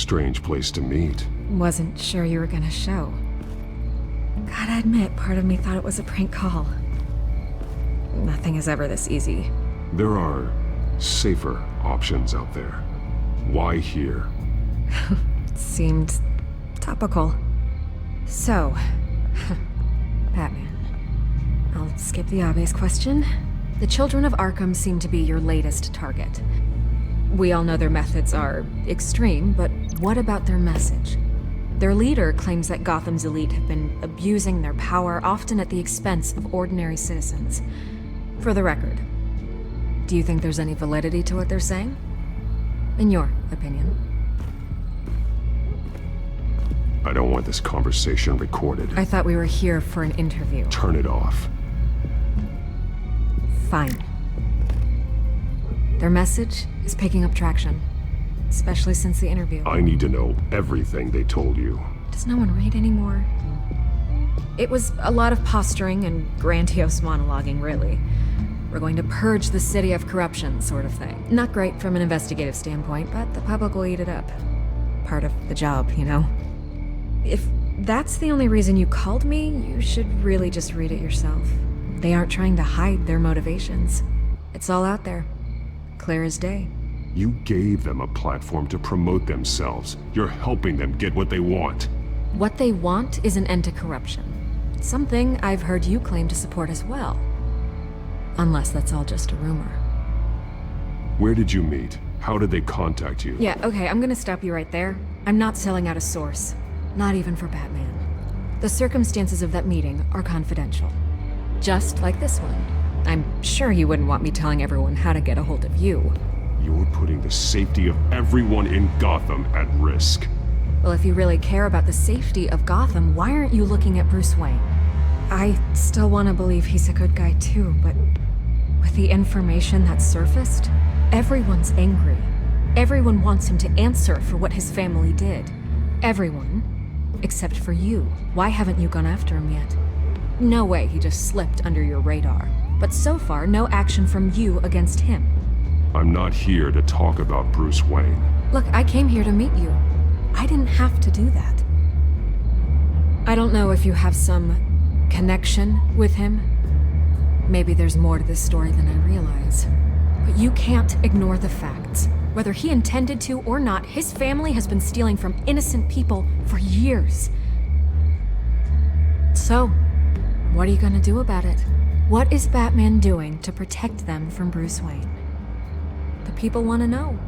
strange place to meet. Wasn't sure you were gonna show. Gotta admit, part of me thought it was a prank call. Nothing is ever this easy. There are safer options out there. Why here? Seemed topical. So, Batman. I'll skip the obvious question. The Children of Arkham seem to be your latest target. We all know their methods are extreme, but what about their message? Their leader claims that Gotham's elite have been abusing their power, often at the expense of ordinary citizens. For the record, do you think there's any validity to what they're saying? In your opinion? I don't want this conversation recorded. I thought we were here for an interview. Turn it off. Fine. Their message is picking up traction, especially since the interview. I need to know everything they told you. Does no one read anymore? It was a lot of posturing and grandiose monologuing, really. We're going to purge the city of corruption, sort of thing. Not great from an investigative standpoint, but the public will eat it up. Part of the job, you know? If that's the only reason you called me, you should really just read it yourself. They aren't trying to hide their motivations. It's all out there. Clear as day. You gave them a platform to promote themselves. You're helping them get what they want. What they want is an end to corruption. Something I've heard you claim to support as well. Unless that's all just a rumor. Where did you meet? How did they contact you? Yeah, okay, I'm gonna stop you right there. I'm not selling out a source. Not even for Batman. The circumstances of that meeting are confidential. Just like this one. I'm sure you wouldn't want me telling everyone how to get a hold of you. You're putting the safety of everyone in Gotham at risk. Well, if you really care about the safety of Gotham, why aren't you looking at Bruce Wayne? I still want to believe he's a good guy too, but with the information that surfaced, everyone's angry. Everyone wants him to answer for what his family did. Everyone, except for you. Why haven't you gone after him yet? No way he just slipped under your radar. But so far, no action from you against him. I'm not here to talk about Bruce Wayne. Look, I came here to meet you. I didn't have to do that. I don't know if you have some connection with him. Maybe there's more to this story than I realize. But you can't ignore the facts. Whether he intended to or not, his family has been stealing from innocent people for years. So, what are you gonna do about it? What is Batman doing to protect them from Bruce Wayne? The people want to know.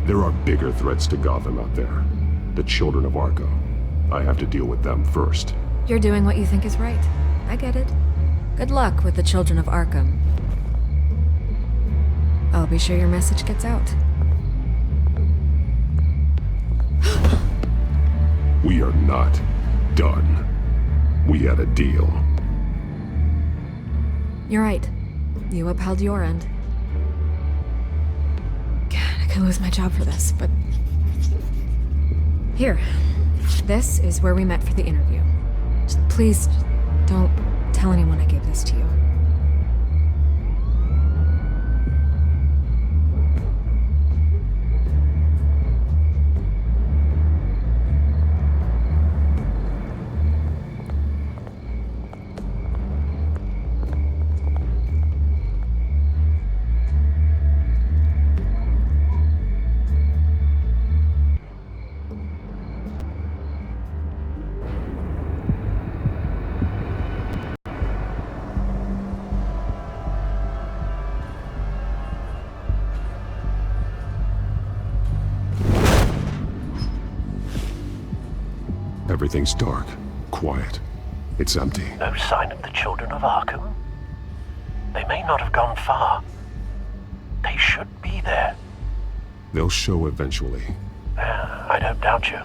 There are bigger threats to Gotham out there. The Children of Arkham. I have to deal with them first. You're doing what you think is right. I get it. Good luck with the Children of Arkham. I'll be sure your message gets out. We are not done. We had a deal. You're right. You upheld your end. God, I could lose my job for this, but... Here. This is where we met for the interview. Please, don't tell anyone I gave this to you. Everything's dark, quiet. It's empty. No sign of the Children of Arkham? They may not have gone far. They should be there. They'll show eventually. I don't doubt you.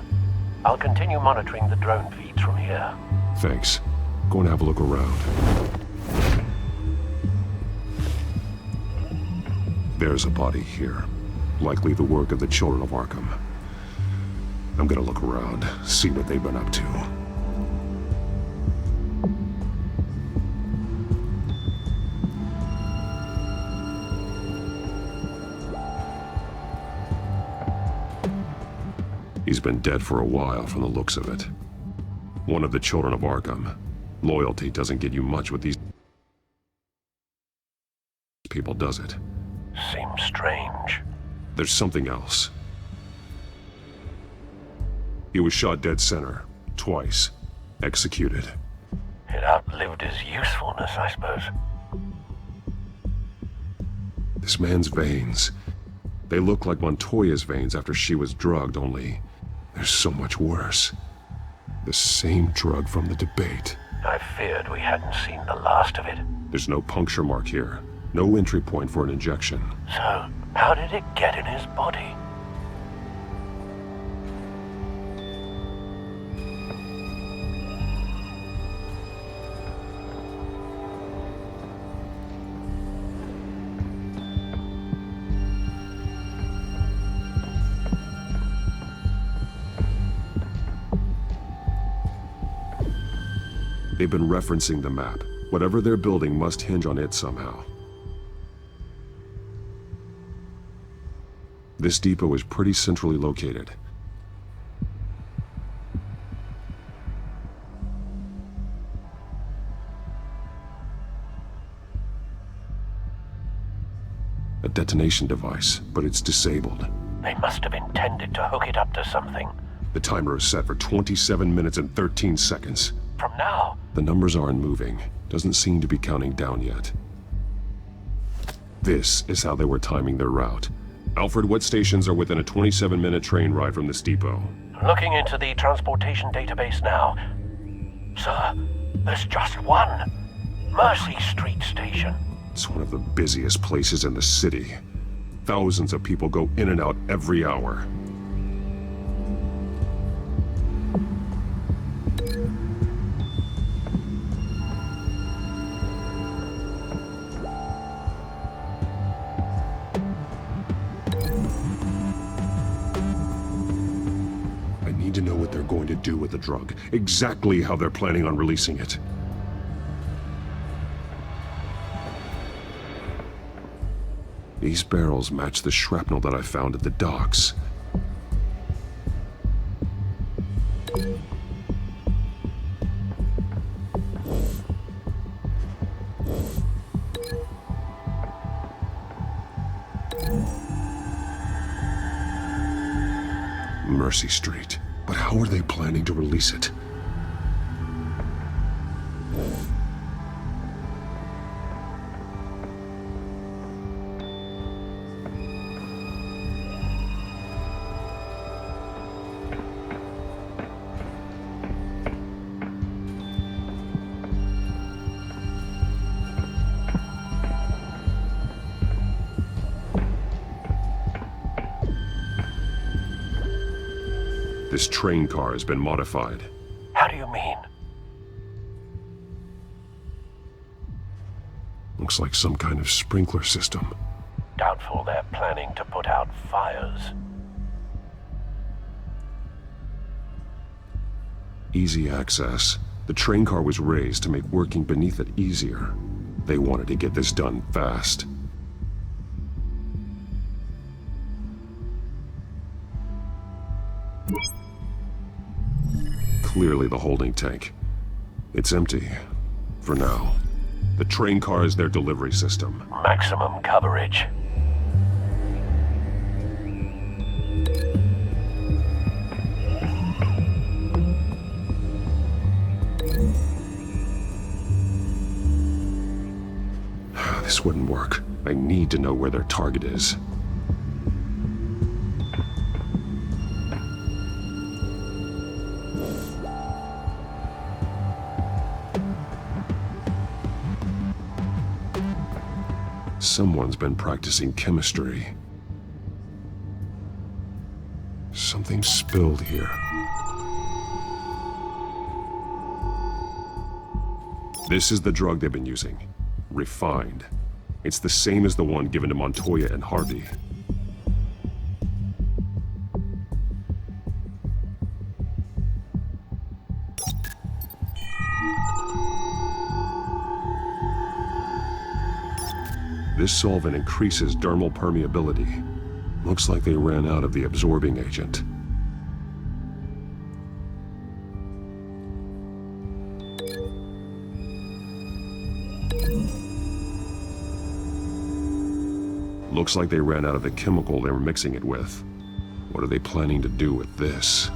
I'll continue monitoring the drone feeds from here. Thanks. Go and have a look around. There's a body here. Likely the work of the Children of Arkham. I'm gonna look around, see what they've been up to. He's been dead for a while from the looks of it. One of the children of Arkham. Loyalty doesn't get you much with these people, does it? Seems strange. There's something else. He was shot dead center, twice, executed. It outlived his usefulness, I suppose. This man's veins, they look like Montoya's veins after she was drugged, only they're so much worse. The same drug from the debate. I feared we hadn't seen the last of it. There's no puncture mark here, no entry point for an injection. So, how did it get in his body? They've been referencing the map. Whatever they're building must hinge on it somehow. This depot is pretty centrally located. A detonation device, but it's disabled. They must have intended to hook it up to something. The timer is set for 27 minutes and 13 seconds. From now? The numbers aren't moving. Doesn't seem to be counting down yet. This is how they were timing their route. Alfred, what stations are within a 27-minute train ride from this depot? Looking into the transportation database now. Sir, there's just one. Mercy Street Station. It's one of the busiest places in the city. Thousands of people go in and out every hour. To know what they're going to do with the drug, exactly how they're planning on releasing it. These barrels match the shrapnel that I found at the docks. Mercy Street. But how are they planning to release it? This train car has been modified. How do you mean? Looks like some kind of sprinkler system. Doubtful they're planning to put out fires. Easy access. The train car was raised to make working beneath it easier. They wanted to get this done fast. Clearly the holding tank. It's empty. For now. The train car is their delivery system. Maximum coverage. This wouldn't work. I need to know where their target is. Someone's been practicing chemistry. Something spilled here. This is the drug they've been using. Refined. It's the same as the one given to Montoya and Harvey. This solvent increases dermal permeability. Looks like they ran out of the absorbing agent. Looks like they ran out of the chemical they were mixing it with. What are they planning to do with this?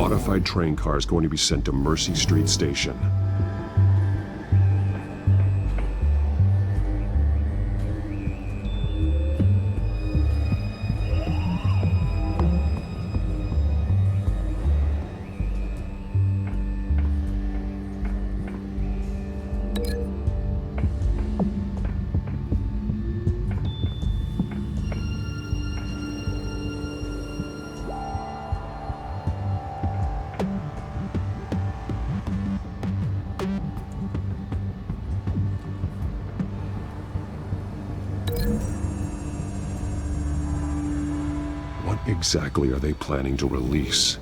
modified train car is going to be sent to Mercy Street Station. What exactly are they planning to release?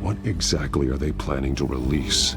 What exactly are they planning to release?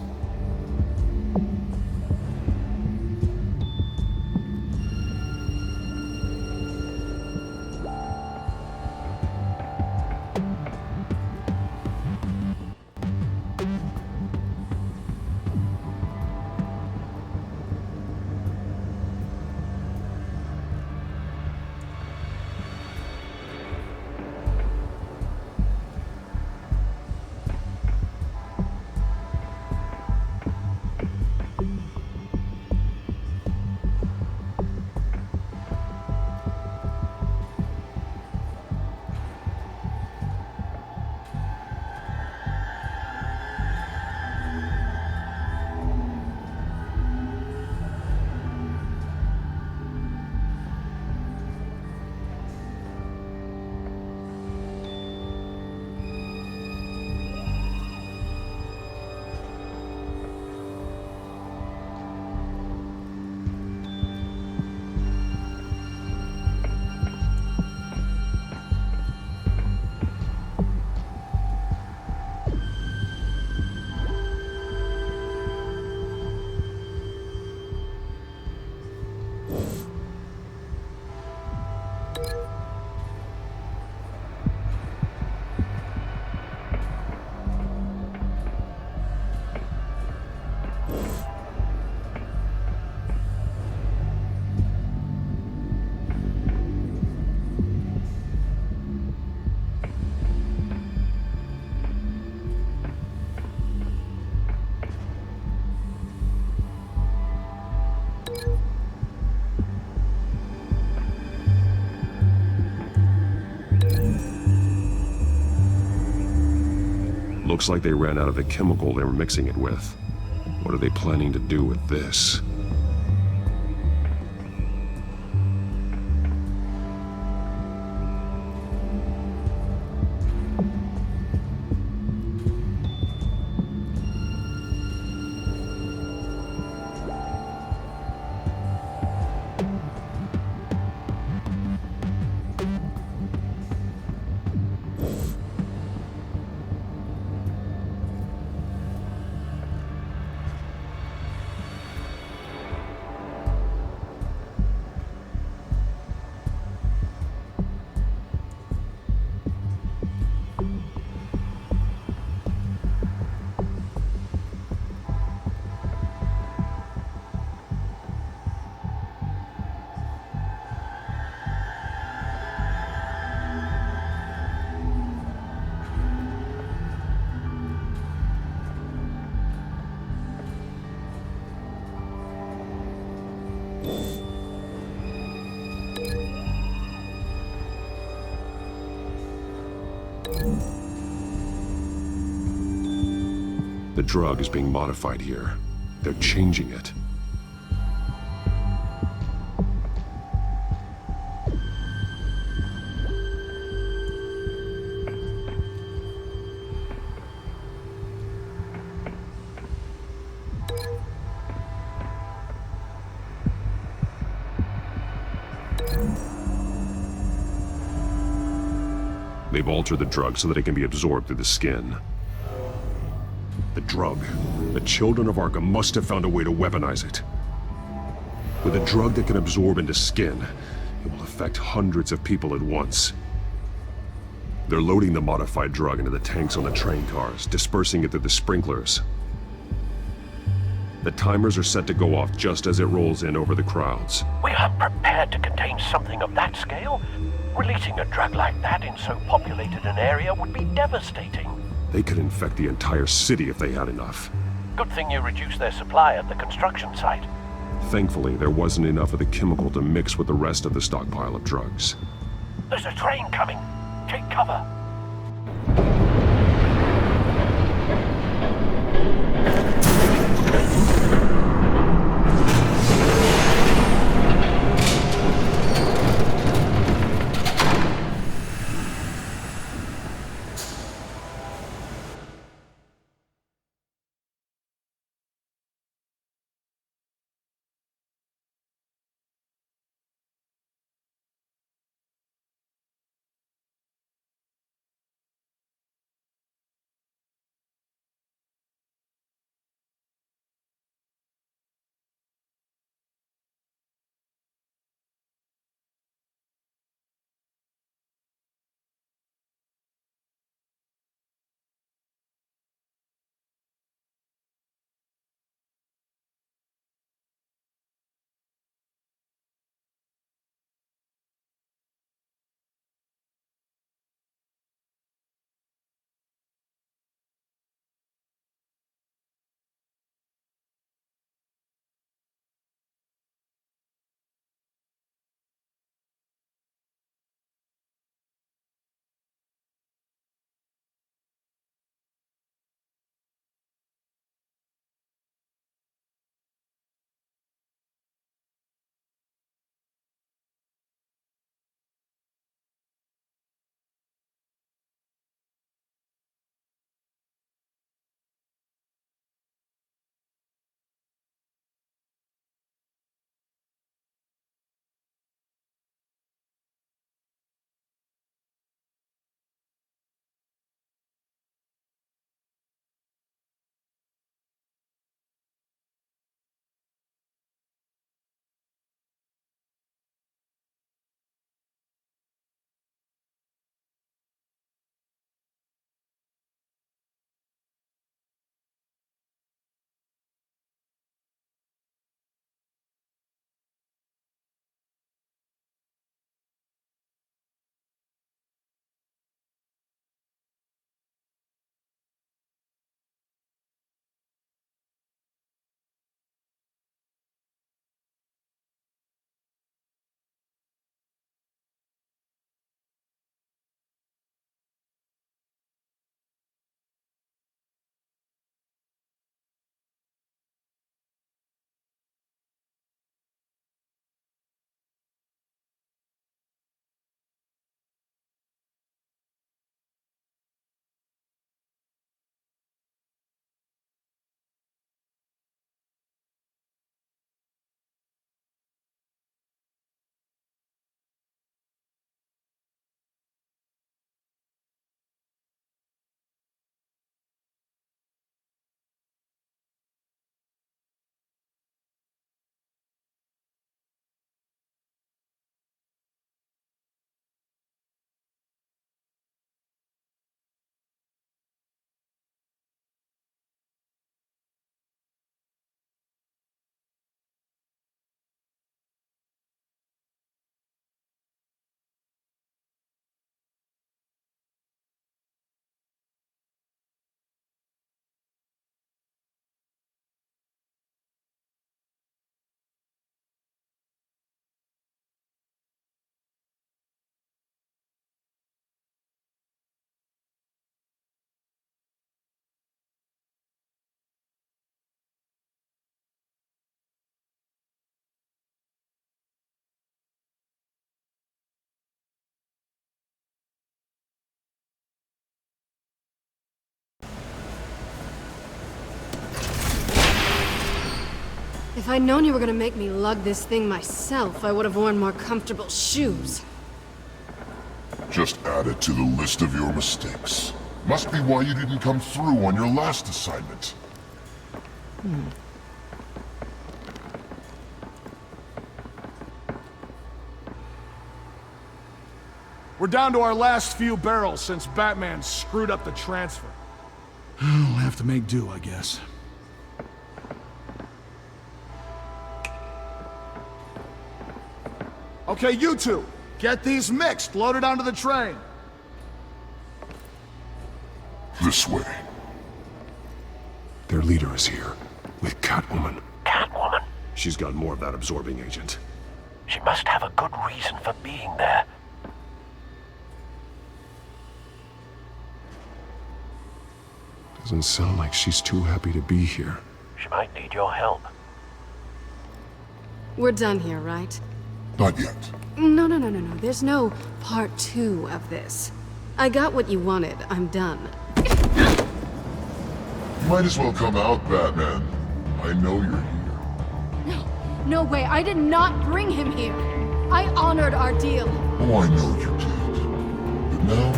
Looks like they ran out of the chemical they were mixing it with. What are they planning to do with this? The drug is being modified here. They're changing it. They've altered the drug so that it can be absorbed through the skin. The drug. The children of Arkham must have found a way to weaponize it. With a drug that can absorb into skin, it will affect hundreds of people at once. They're loading the modified drug into the tanks on the train cars, dispersing it through the sprinklers. The timers are set to go off just as it rolls in over the crowds. We aren't prepared to contain something of that scale. Releasing a drug like that in so populated an area would be devastating. They could infect the entire city if they had enough. Good thing you reduced their supply at the construction site. Thankfully, there wasn't enough of the chemical to mix with the rest of the stockpile of drugs. There's a train coming. Take cover. If I'd known you were gonna make me lug this thing myself, I would have worn more comfortable shoes. Just add it to the list of your mistakes. Must be why you didn't come through on your last assignment. We're down to our last few barrels since Batman screwed up the transfer. We'll have to make do, I guess. Okay, you two, get these mixed, loaded onto the train. This way. Their leader is here, with Catwoman. Catwoman? She's got more of that absorbing agent. She must have a good reason for being there. Doesn't sound like she's too happy to be here. She might need your help. We're done here, right? Not yet. No. There's no part 2 of this. I got what you wanted. I'm done. You might as well come out, Batman. I know you're here. No way. I did not bring him here. I honored our deal. Oh, I know you did. But now,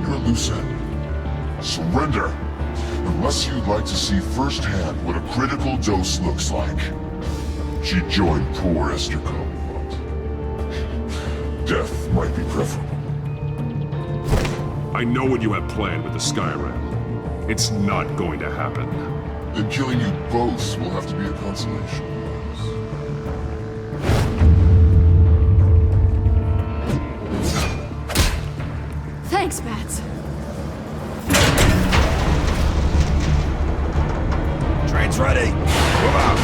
you're a loose end. Surrender! Unless you'd like to see firsthand what a critical dose looks like. She joined poor Esther Cobblepot. Death might be preferable. I know what you have planned with the Skyrim. It's not going to happen. Then killing you both will have to be a consolation. Thanks, Bats. Train's ready! Move out!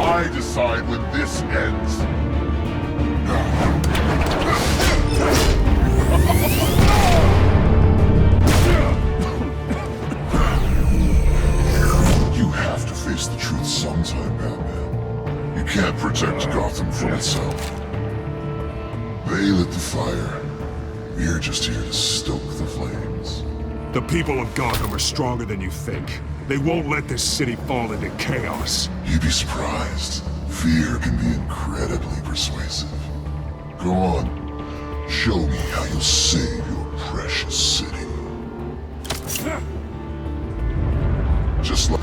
I decide when this ends. You have to face the truth sometime, Batman. You can't protect Gotham from itself. They lit the fire. We're just here to stoke the flames. The people of Gotham are stronger than you think. They won't let this city fall into chaos. You'd be surprised. Fear can be incredibly persuasive. Go on. Show me how you'll save your precious city. Just like...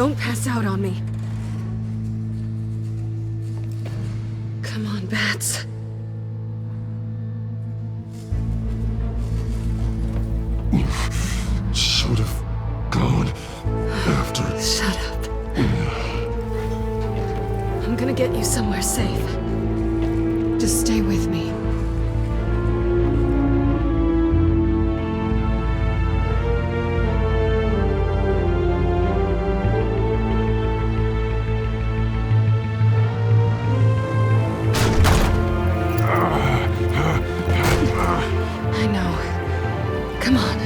Don't pass out on me. Come on, Bats. Should have gone after. Shut up. I'm gonna get you somewhere safe. Just stay with me. I know. Come on.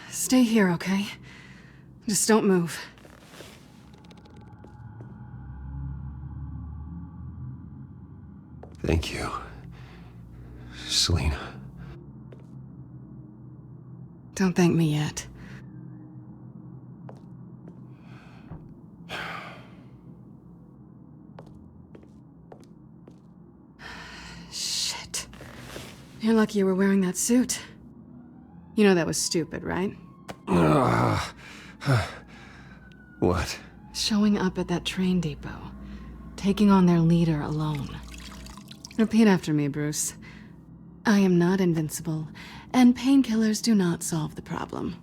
Stay here, okay? Just don't move. Thank you, Selena. Don't thank me yet. Shit. You're lucky you were wearing that suit. You know that was stupid, right? What? Showing up at that train depot. Taking on their leader alone. Repeat after me, Bruce. I am not invincible, and painkillers do not solve the problem.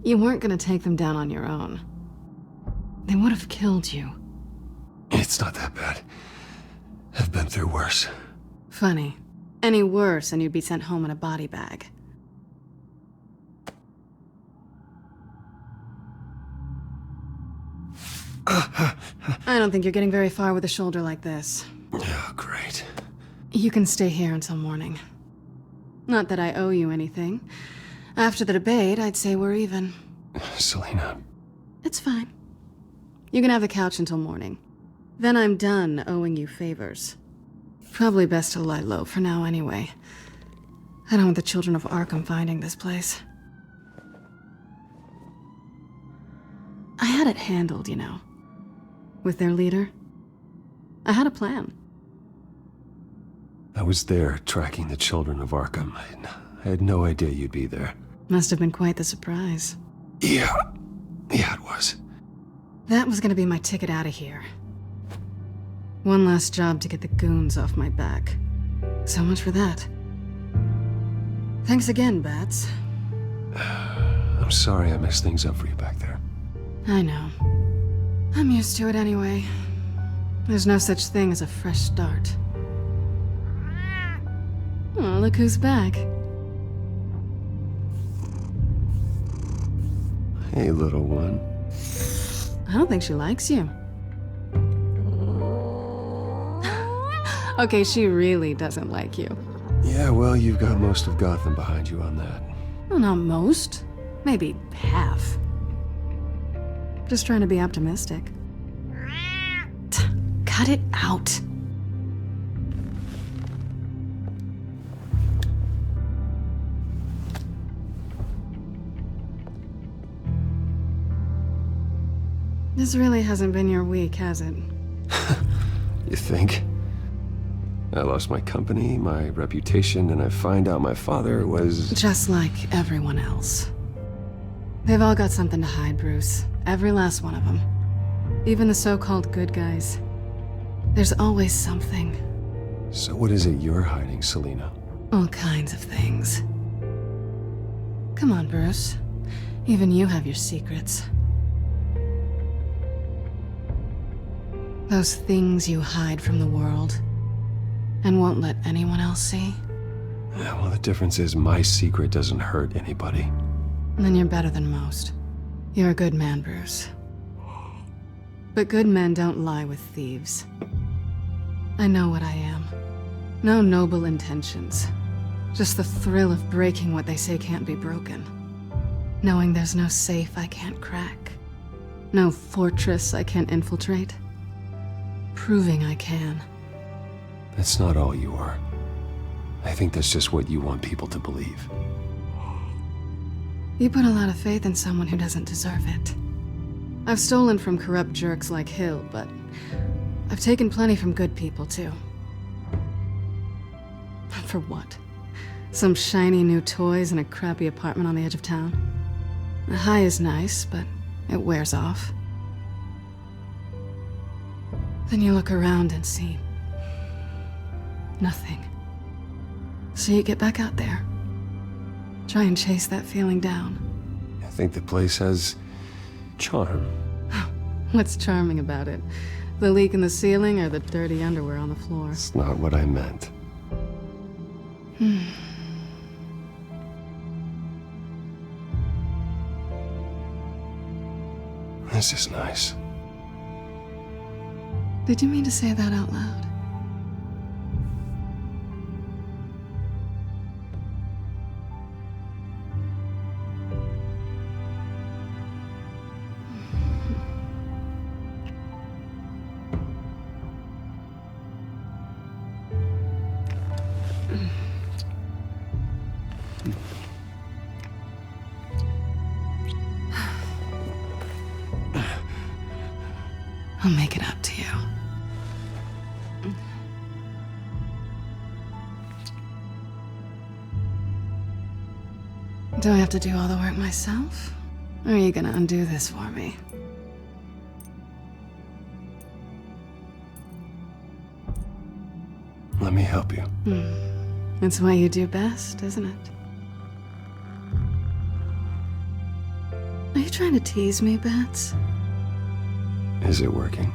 You weren't gonna take them down on your own. They would have killed you. It's not that bad. I've been through worse. Funny. Any worse and you'd be sent home in a body bag. I don't think you're getting very far with a shoulder like this. Oh, great. You can stay here until morning. Not that I owe you anything. After the debate, I'd say we're even. Selena. It's fine. You can have the couch until morning. Then I'm done owing you favors. Probably best to lie low for now anyway. I don't want the children of Arkham finding this place. I had it handled, you know. With their leader. I had a plan. I was there tracking the children of Arkham. I had no idea you'd be there. Must have been quite the surprise. Yeah, it was. That was gonna be my ticket out of here. One last job to get the goons off my back. So much for that. Thanks again, Bats. I'm sorry I messed things up for you back there. I know. I'm used to it anyway. There's no such thing as a fresh start. Oh, look who's back. Hey, little one. I don't think she likes you. Okay, she really doesn't like you. Yeah, well, you've got most of Gotham behind you on that. Well, not most. Maybe half. Just trying to be optimistic. Cut it out. This really hasn't been your week, has it? You think? I lost my company, my reputation, and I find out my father was... Just like everyone else. They've all got something to hide, Bruce. Every last one of them. Even the so-called good guys. There's always something. So what is it you're hiding, Selena? All kinds of things. Come on, Bruce. Even you have your secrets. Those things you hide from the world and won't let anyone else see. Yeah, well, the difference is my secret doesn't hurt anybody. Then you're better than most. You're a good man, Bruce. But good men don't lie with thieves. I know what I am. No noble intentions. Just the thrill of breaking what they say can't be broken. Knowing there's no safe I can't crack. No fortress I can't infiltrate. Proving I can. That's not all you are. I think that's just what you want people to believe. You put a lot of faith in someone who doesn't deserve it. I've stolen from corrupt jerks like Hill, but I've taken plenty from good people, too. For what? Some shiny new toys and a crappy apartment on the edge of town? The high is nice, but it wears off. Then you look around and see nothing. So you get back out there. Try and chase that feeling down. I think the place has charm. What's charming about it? The leak in the ceiling or the dirty underwear on the floor? It's not what I meant. This is nice. Did you mean to say that out loud? I'll make it up to you. Do I have to do all the work myself? Or are you gonna undo this for me? Let me help you. It's what you do best, isn't it? Are you trying to tease me, Bats? Is it working?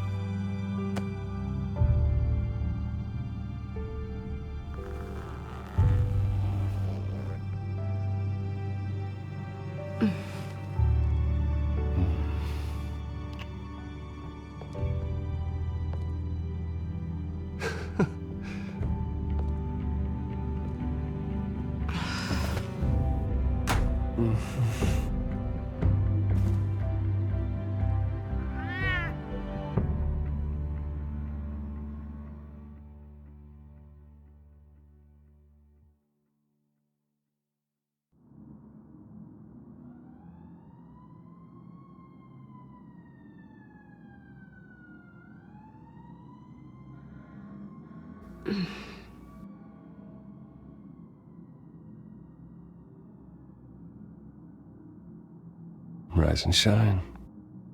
Rise and shine.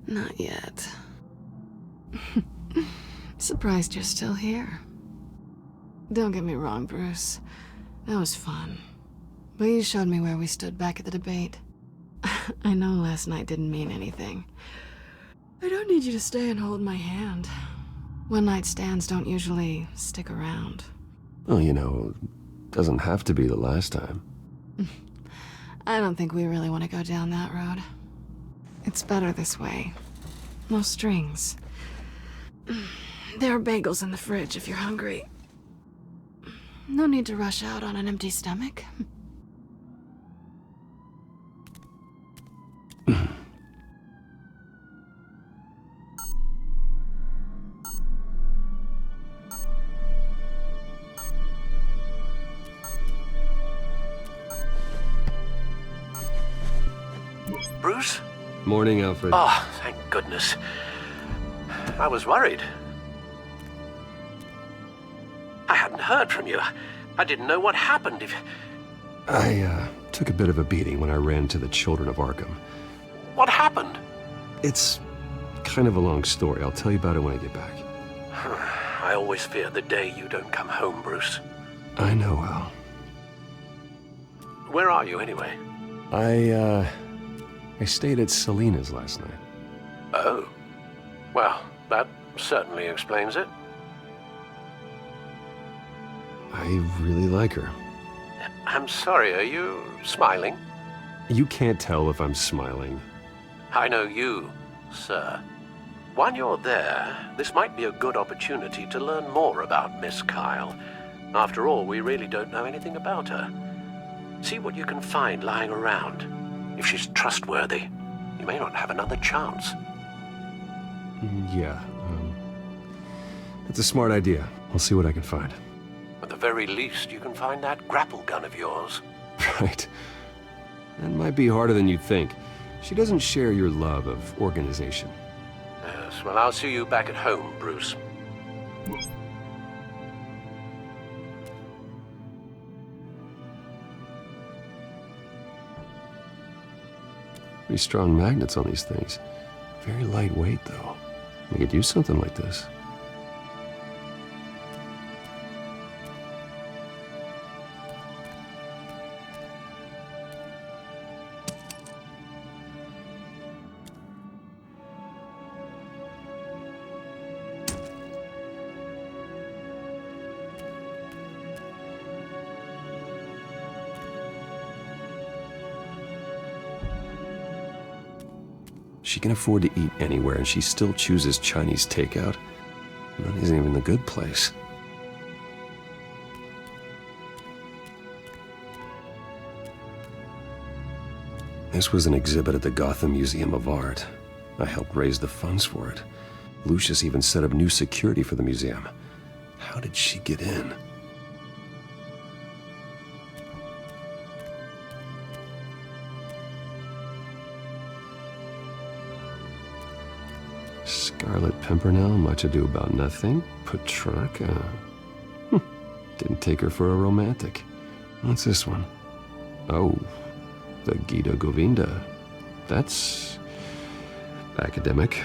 Not yet. Surprised you're still here. Don't get me wrong, Bruce. That was fun. But you showed me where we stood back at the debate. I know last night didn't mean anything. I don't need you to stay and hold my hand. One-night stands don't usually stick around. Well, you know, doesn't have to be the last time. I don't think we really want to go down that road. It's better this way. No strings. There are bagels in the fridge if you're hungry. No need to rush out on an empty stomach. Bruce? Morning, Alfred. Oh, thank goodness. I was worried. I hadn't heard from you. I didn't know what happened. I took a bit of a beating when I ran to the Children of Arkham. What happened? It's kind of a long story. I'll tell you about it when I get back. I always fear the day you don't come home, Bruce. I know, Al. Where are you, anyway? I stayed at Selena's last night. Oh. Well, that certainly explains it. I really like her. I'm sorry, are you smiling? You can't tell if I'm smiling. I know you, sir. While you're there, this might be a good opportunity to learn more about Miss Kyle. After all, we really don't know anything about her. See what you can find lying around. If she's trustworthy, you may not have another chance. Yeah, that's a smart idea. I'll see what I can find. At the very least, you can find that grapple gun of yours. Right. That might be harder than you'd think. She doesn't share your love of organization. Yes, well, I'll see you back at home, Bruce. Pretty strong magnets on these things. Very lightweight, though. We could use something like this. She can afford to eat anywhere, and she still chooses Chinese takeout. That isn't even the good place. This was an exhibit at the Gotham Museum of Art. I helped raise the funds for it. Lucius even set up new security for the museum. How did she get in? Scarlet Pimpernel, Much Ado About Nothing, Petrarca. Didn't take her for a romantic. What's this one? Oh, the Gita Govinda. That's academic.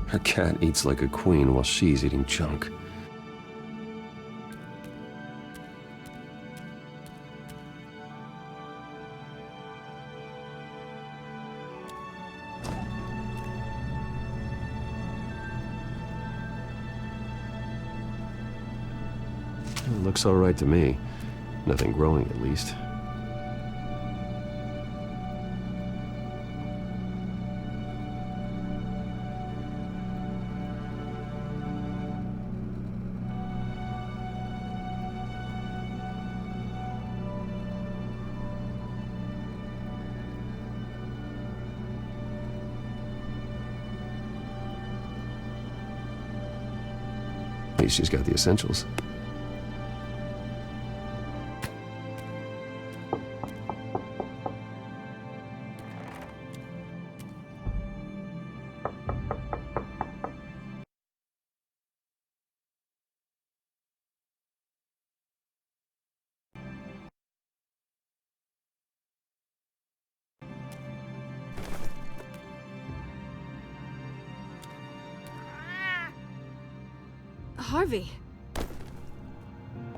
Her cat eats like a queen while she's eating junk. It looks all right to me. Nothing growing, at least. At least she's got the essentials. Harvey.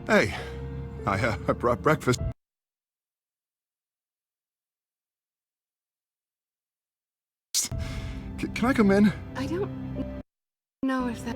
Hey, I brought breakfast. Can I come in? I don't know if that...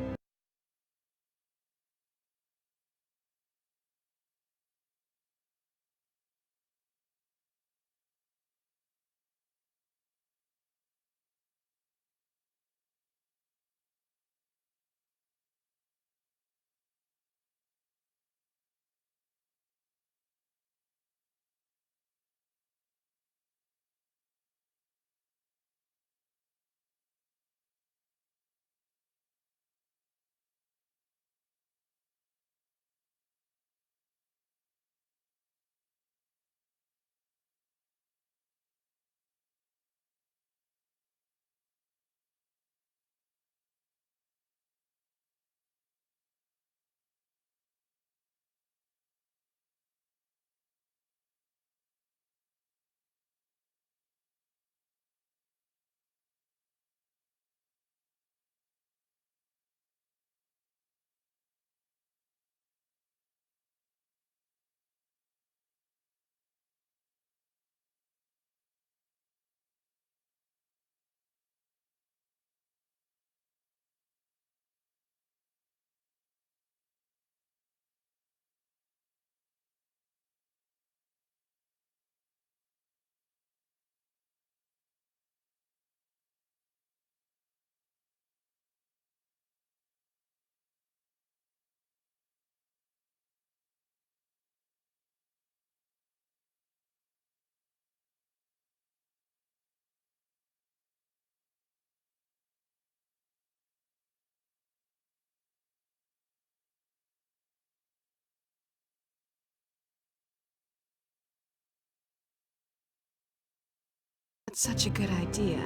It's such a good idea.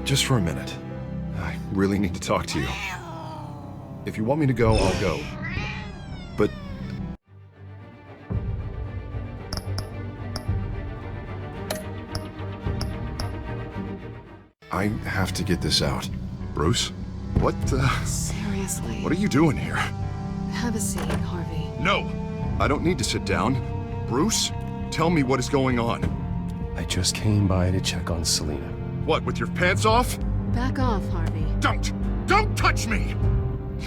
Just for a minute. I really need to talk to you. If you want me to go, I'll go. But... I have to get this out. Bruce? What, Seriously. What are you doing here? Have a seat, Harvey. No! I don't need to sit down. Bruce, tell me what is going on. I just came by to check on Selina. What, with your pants off? Back off, Harvey. Don't! Don't touch me!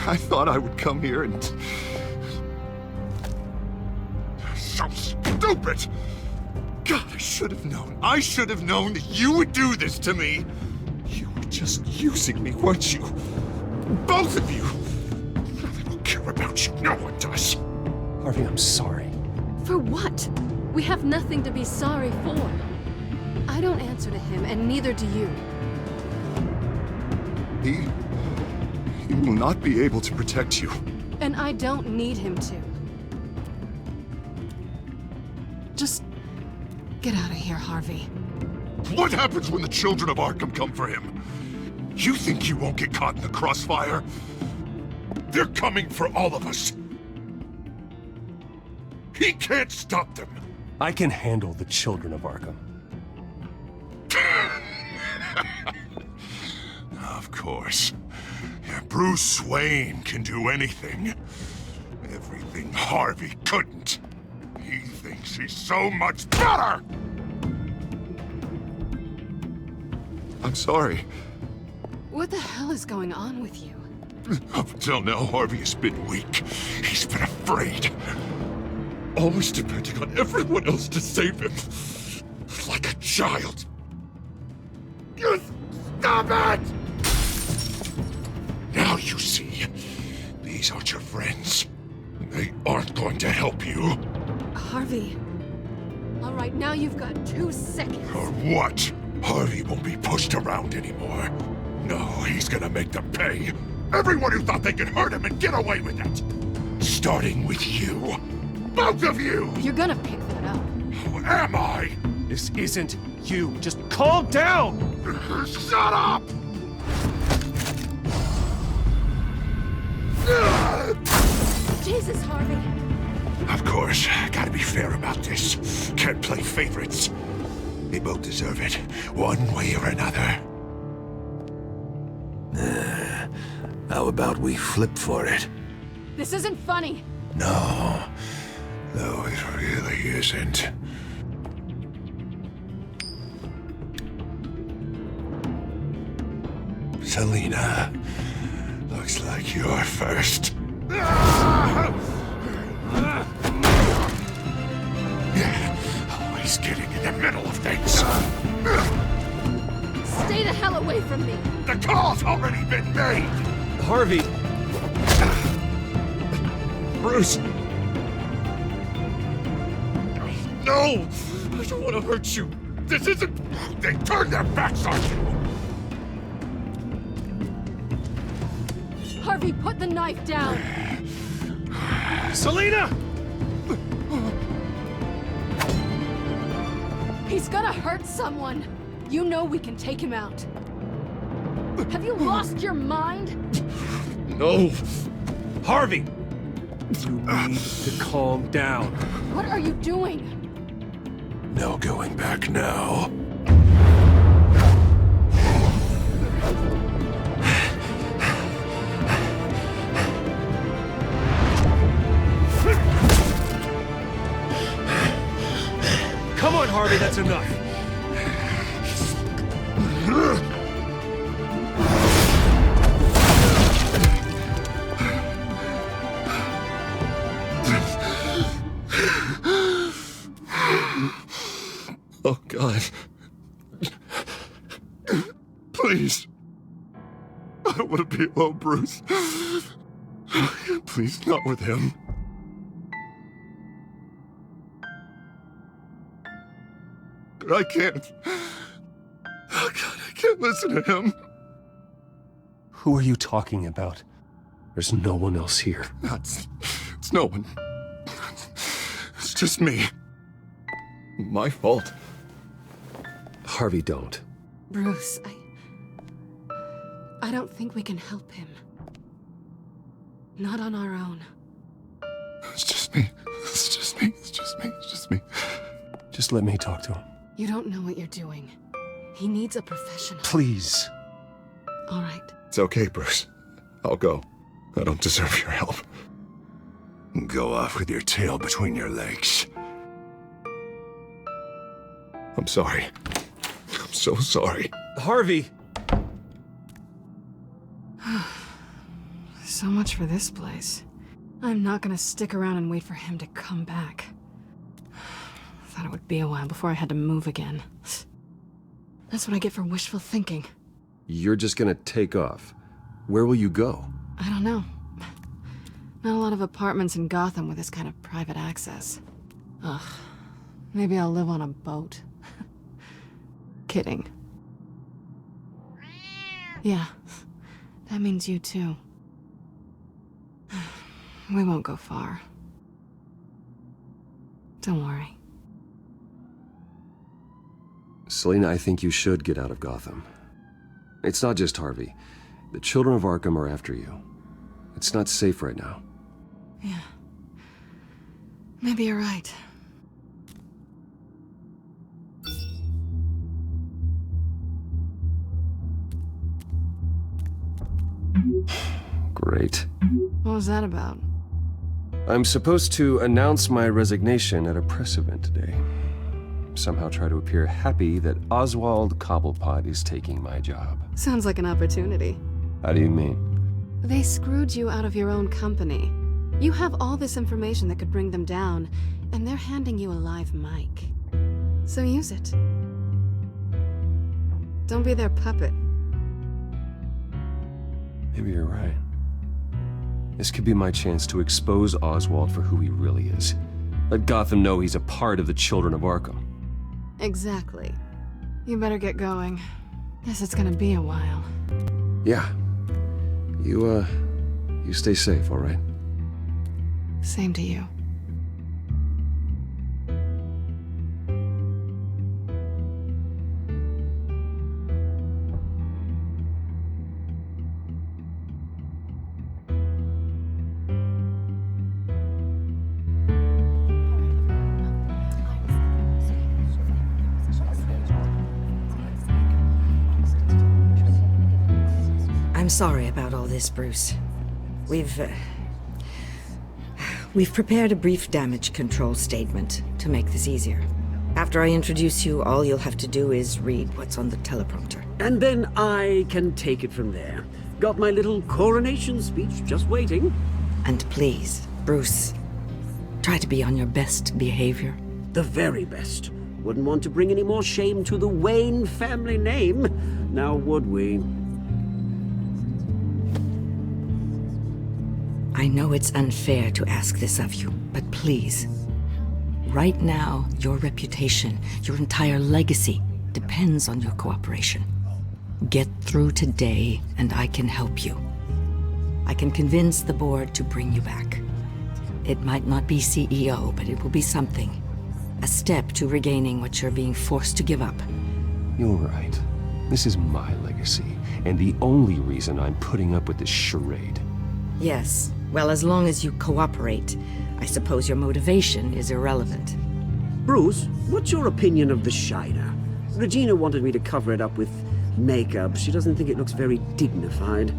I thought I would come here and... So stupid! God, I should have known. I should have known that you would do this to me. You were just using me, weren't you? Both of you! I don't care about you. No one does. Harvey, I'm sorry. For what? We have nothing to be sorry for. I don't answer to him, and neither do you. He will not be able to protect you. And I don't need him to. Just get out of here, Harvey. What happens when the children of Arkham come for him? You think you won't get caught in the crossfire? They're coming for all of us. He can't stop them. I can handle the children of Arkham. Of course. Bruce Wayne can do anything. Everything Harvey couldn't. He thinks he's so much better! I'm sorry. What the hell is going on with you? Up until now, Harvey has been weak. He's been afraid. Always depending on everyone else to save him. Like a child. Just stop it! Now you see. These aren't your friends. They aren't going to help you. Harvey. All right, now you've got 2 seconds. Or what? Harvey won't be pushed around anymore. No, he's gonna make them pay. Everyone who thought they could hurt him and get away with it. Starting with you. Both of you! You're gonna pick that up. Who am I? This isn't you. Just calm down! Shut up! Jesus, Harvey. Of course, gotta be fair about this. Can't play favorites. They both deserve it, one way or another. How about we flip for it? This isn't funny. No, it really isn't. Selina, looks like you're first. Always getting in the middle of things. Stay the hell away from me. The call's already been made! Harvey! Bruce! No! I don't want to hurt you. This isn't... They turned their backs on you! Harvey, put the knife down. Selina! He's gonna hurt someone. You know we can take him out. Have you lost your mind? No! Harvey! You need to calm down. What are you doing? No going back now. Come on, Harvey, that's enough. Oh, God. Please. I don't want to be alone, Bruce. Please, not with him. But I can't. Oh, God, I can't listen to him. Who are you talking about? There's no one else here. It's no one. It's just me. My fault. Harvey, don't. Bruce, I don't think we can help him. Not on our own. It's just me. It's just me. It's just me. It's just me. Just let me talk to him. You don't know what you're doing. He needs a professional. Please. All right. It's okay, Bruce. I'll go. I don't deserve your help. Go off with your tail between your legs. I'm sorry. I'm so sorry. Harvey! So much for this place. I'm not gonna stick around and wait for him to come back. Thought it would be a while before I had to move again. That's what I get for wishful thinking. You're just gonna take off. Where will you go? I don't know. Not a lot of apartments in Gotham with this kind of private access. Ugh. Maybe I'll live on a boat. Kidding. Yeah. That means you too. We won't go far. Don't worry. Selina, I think you should get out of Gotham. It's not just Harvey. The children of Arkham are after you. It's not safe right now. Yeah. Maybe you're right. Great. What was that about? I'm supposed to announce my resignation at a press event today. Somehow try to appear happy that Oswald Cobblepot is taking my job. Sounds like an opportunity. How do you mean? They screwed you out of your own company. You have all this information that could bring them down, and they're handing you a live mic. So use it. Don't be their puppet. Maybe you're right. This could be my chance to expose Oswald for who he really is. Let Gotham know he's a part of the Children of Arkham. Exactly. You better get going. Guess it's gonna be a while. Yeah. You stay safe, all right? Same to you. I'm sorry about all this, Bruce. We've prepared a brief damage control statement to make this easier. After I introduce you, all you'll have to do is read what's on the teleprompter. And then I can take it from there. Got my little coronation speech just waiting. And please, Bruce, try to be on your best behavior. The very best. Wouldn't want to bring any more shame to the Wayne family name, now would we? I know it's unfair to ask this of you, but please. Right now, your reputation, your entire legacy, depends on your cooperation. Get through today, and I can help you. I can convince the board to bring you back. It might not be CEO, but it will be something. A step to regaining what you're being forced to give up. You're right. This is my legacy, and the only reason I'm putting up with this charade. Yes. Well, as long as you cooperate, I suppose your motivation is irrelevant. Bruce, what's your opinion of the Shiner? Regina wanted me to cover it up with makeup. She doesn't think it looks very dignified.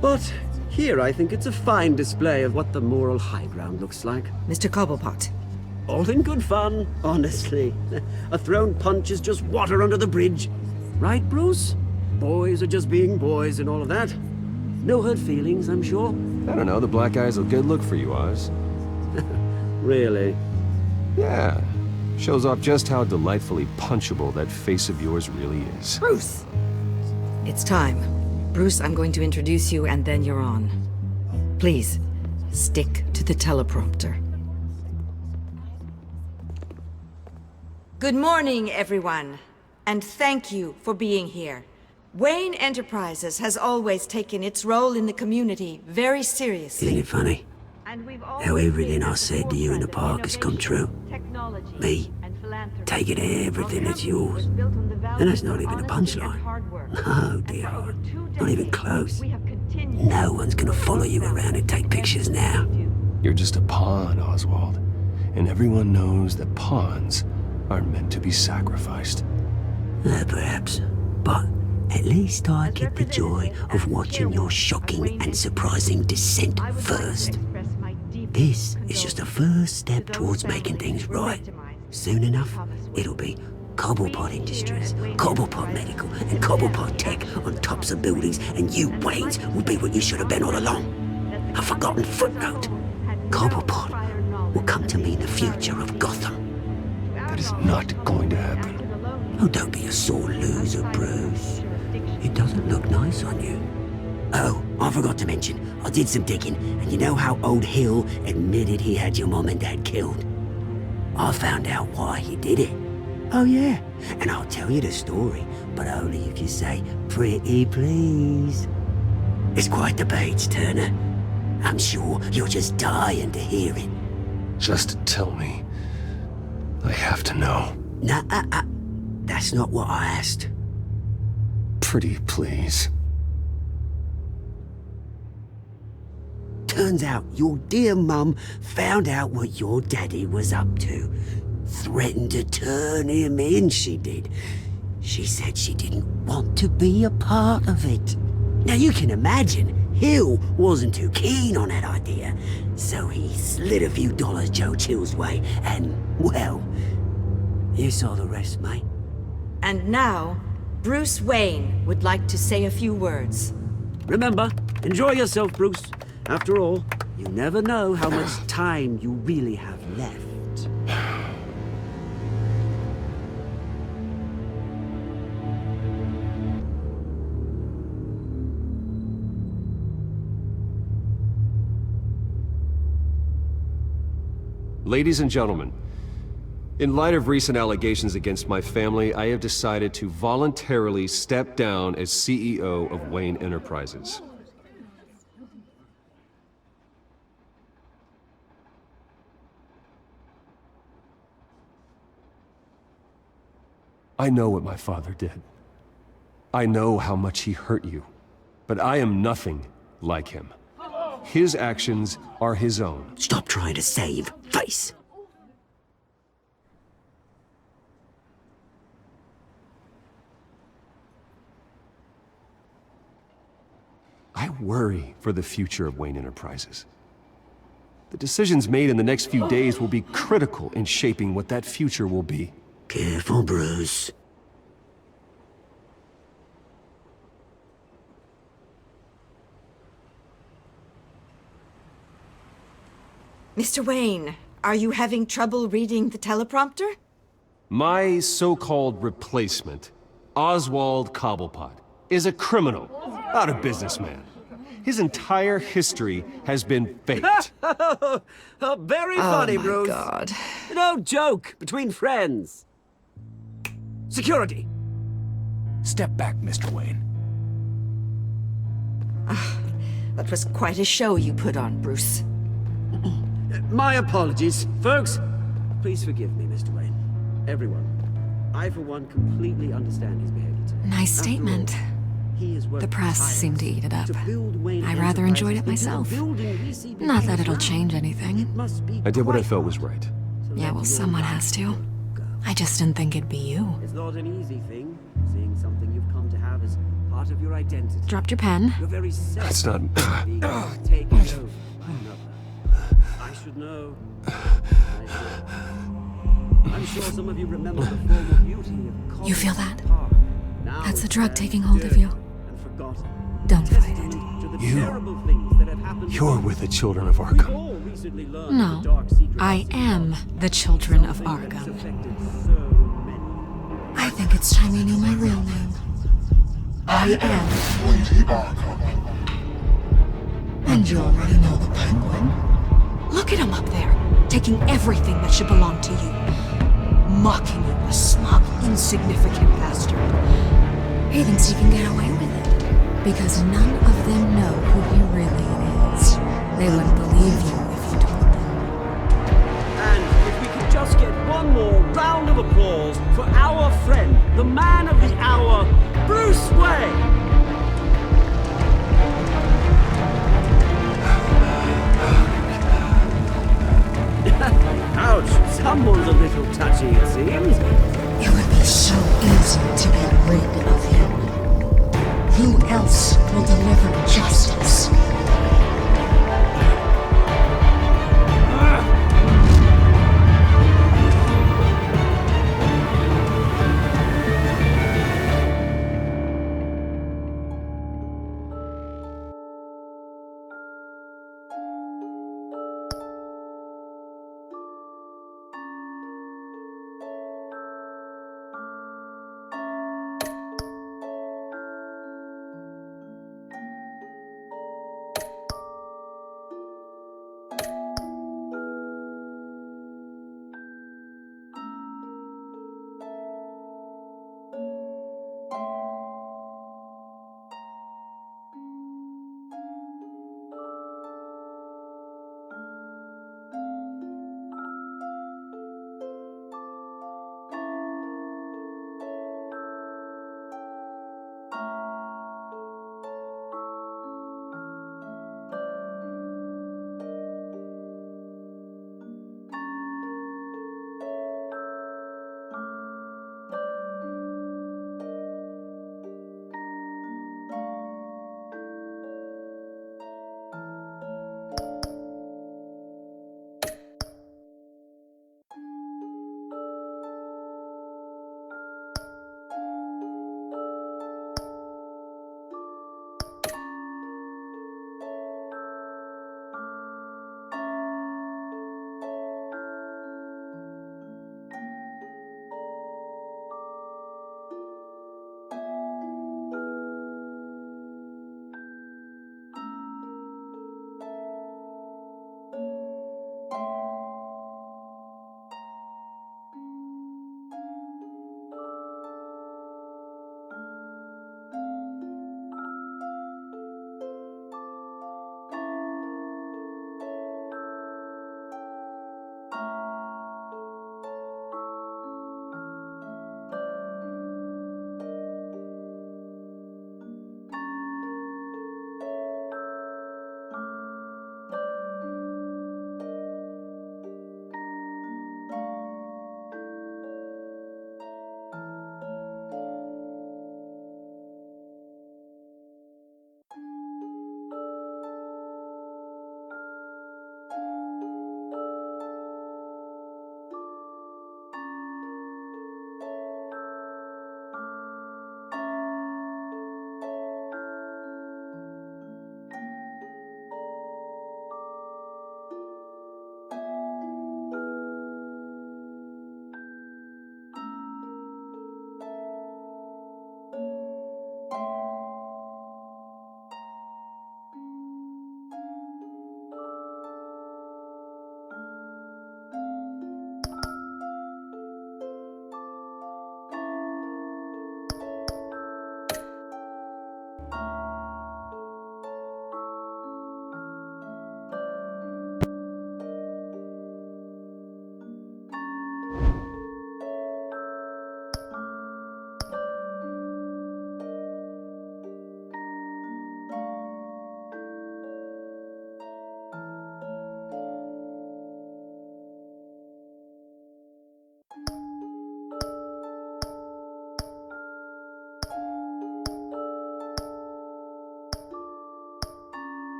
But here I think it's a fine display of what the moral high ground looks like. Mr. Cobblepot. All in good fun, honestly. A thrown punch is just water under the bridge. Right, Bruce? Boys are just being boys and all of that. No hurt feelings, I'm sure. I don't know, the black eye's a good look for you, Oz. Really? Yeah. Shows off just how delightfully punchable that face of yours really is. Bruce! It's time. Bruce, I'm going to introduce you and then you're on. Please, stick to the teleprompter. Good morning, everyone. And thank you for being here. Wayne Enterprises has always taken its role in the community very seriously. Isn't it funny? How everything I said to you in the park has come true. Me, taking everything that's yours. And that's not even a punchline. No, dear heart. Not even close. No one's gonna follow you around and take pictures now. You're just a pawn, Oswald. And everyone knows that pawns are meant to be sacrificed. Perhaps. But at least I get the joy of watching your shocking and surprising descent first. This is just a first step towards making things right. Soon enough, it'll be Cobblepot Industries, Cobblepot Medical, and Cobblepot Tech on tops of buildings, and you, Waynes, will be what you should have been all along. A forgotten footnote. Cobblepot will come to mean the future of Gotham. That is not going to happen. Oh, don't be a sore loser, Bruce. It doesn't look nice on you. Oh, I forgot to mention, I did some digging, and you know how old Hill admitted he had your mom and dad killed? I found out why he did it. Oh yeah, and I'll tell you the story, but only if you say, pretty please. It's quite the page, Turner. I'm sure you're just dying to hear it. Just tell me. I have to know. Nah, that's not what I asked. Pretty please. Turns out your dear mum found out what your daddy was up to. Threatened to turn him in, she did. She said she didn't want to be a part of it. Now you can imagine, Hill wasn't too keen on that idea. So he slid a few dollars Joe Chill's way, and, well, you saw the rest, mate. And now, Bruce Wayne would like to say a few words. Remember, enjoy yourself, Bruce. After all, you never know how much time you really have left. Ladies and gentlemen, in light of recent allegations against my family, I have decided to voluntarily step down as CEO of Wayne Enterprises. I know what my father did. I know how much he hurt you, but I am nothing like him. His actions are his own. Stop trying to save face. I worry for the future of Wayne Enterprises. The decisions made in the next few days will be critical in shaping what that future will be. Careful, Bruce. Mr. Wayne, are you having trouble reading the teleprompter? My so-called replacement, Oswald Cobblepot, is a criminal, not a businessman. His entire history has been faked. Very funny, oh my Bruce. God. No joke between friends. Security. Step back, Mr. Wayne. That was quite a show you put on, Bruce. My apologies, folks. Please forgive me, Mr. Wayne. Everyone. I, for one, completely understand his behavior today. Nice statement. The press seemed to eat it up. I rather enjoyed it myself. Not that it'll change anything. I did what I felt was right. Yeah, well, someone has to. I just didn't think it'd be you. It's not an easy thing, seeing something you've come to have as part of your identity. Dropped your pen. You're very set. That's not... on taking over another. I should know. I'm sure some of you remember the former beauty of You feel that? Now That's the it's drug taking hold of you. and forgotten. Don't fight it. To the You- terrible things that have happened. You're with the children of We've Arkham. all recently learned No, the dark secrets I of am the children of something that's Arkham. affected so many. I think it's time you knew my real name. I am. Lady Arkham. And you already know the Penguin. Look at him up there, taking everything that should belong to you. Mocking you, a smug, insignificant bastard. He thinks he can get away with it. Because none of them know who he really is. They wouldn't believe you if you told them. And if we could just get one more round of of applause for our friend, the man of the hour, Bruce Wayne! Ouch, someone's a little touchy, it seems. It would be so easy to get rid of him. Who else will deliver justice?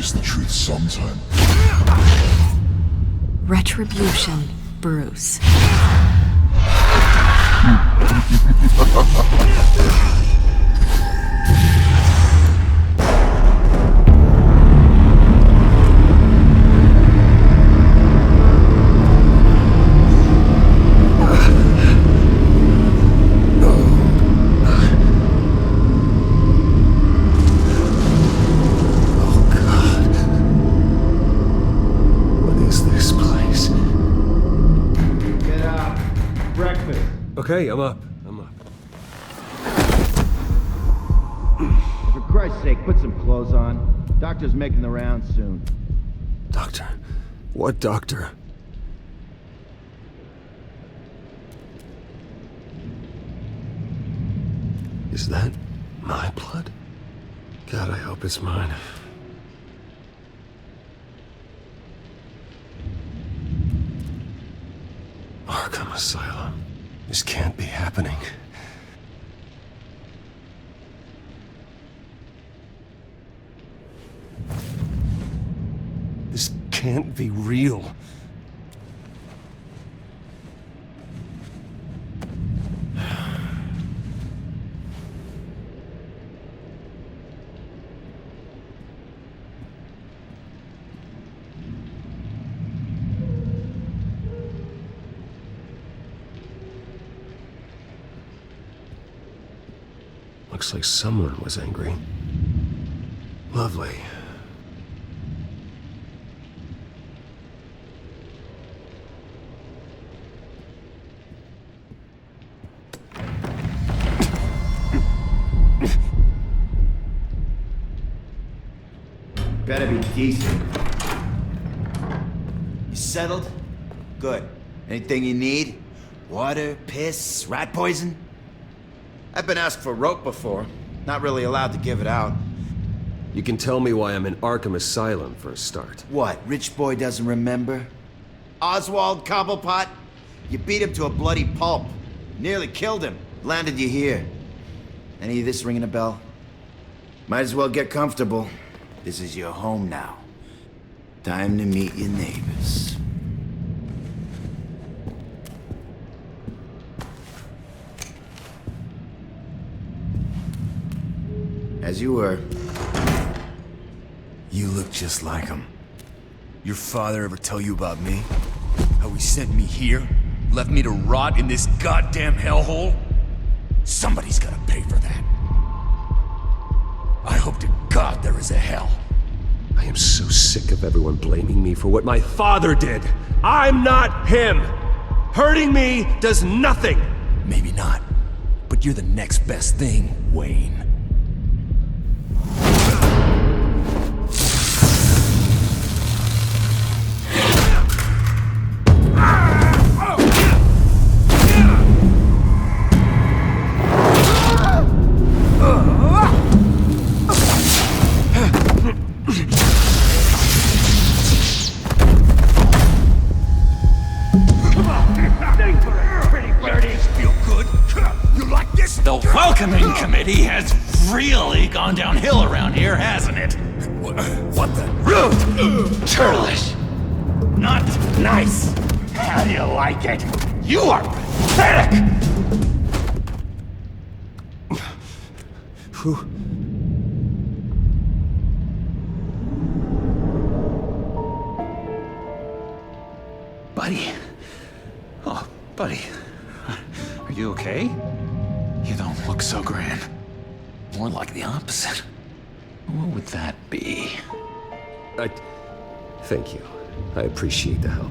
face the truth sometime. Retribution, Bruce. Okay, I'm up. For Christ's sake, put some clothes on. Doctor's making the rounds soon. Doctor? What doctor? Is that my blood? God, I hope it's mine. Arkham Asylum. This can't be happening. This can't be real. Looks like someone was angry. Lovely. Better be decent. You settled? Good. Anything you need? Water, piss, rat poison? I've been asked for rope before. Not really allowed to give it out. You can tell me why I'm in Arkham Asylum for a start. What, rich boy doesn't remember? Oswald Cobblepot? You beat him to a bloody pulp. Nearly killed him. Landed you here. Any of this ringing a bell? Might as well get comfortable. This is your home now. Time to meet your neighbors. As you were. You look just like him. Your father ever tell you about me? How he sent me here? Left me to rot in this goddamn hellhole? Somebody's gotta pay for that. I hope to God there is a hell. I am so sick of everyone blaming me for what my father did. I'm not him. Hurting me does nothing. Maybe not, but you're the next best thing, Wayne. The welcoming committee has really gone downhill around here, hasn't it? What the? Rude! Churlish! Not nice! How do you like it? You are pathetic! Who? Buddy. Oh, buddy. Are you okay? You don't look so grand. More like the opposite. What would that be? Thank you. I appreciate the help.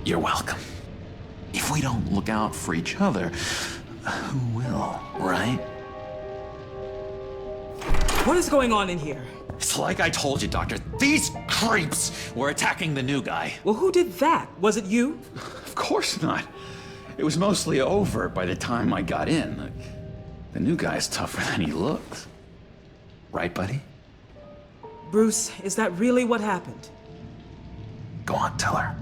You're welcome. If we don't look out for each other, who will, right? What is going on in here? It's like I told you, Doctor. These creeps were attacking the new guy. Well, who did that? Was it you? Of course not. It was mostly over by the time I got in. The new guy's tougher than he looks. Right, buddy? Bruce, is that really what happened? Go on, tell her.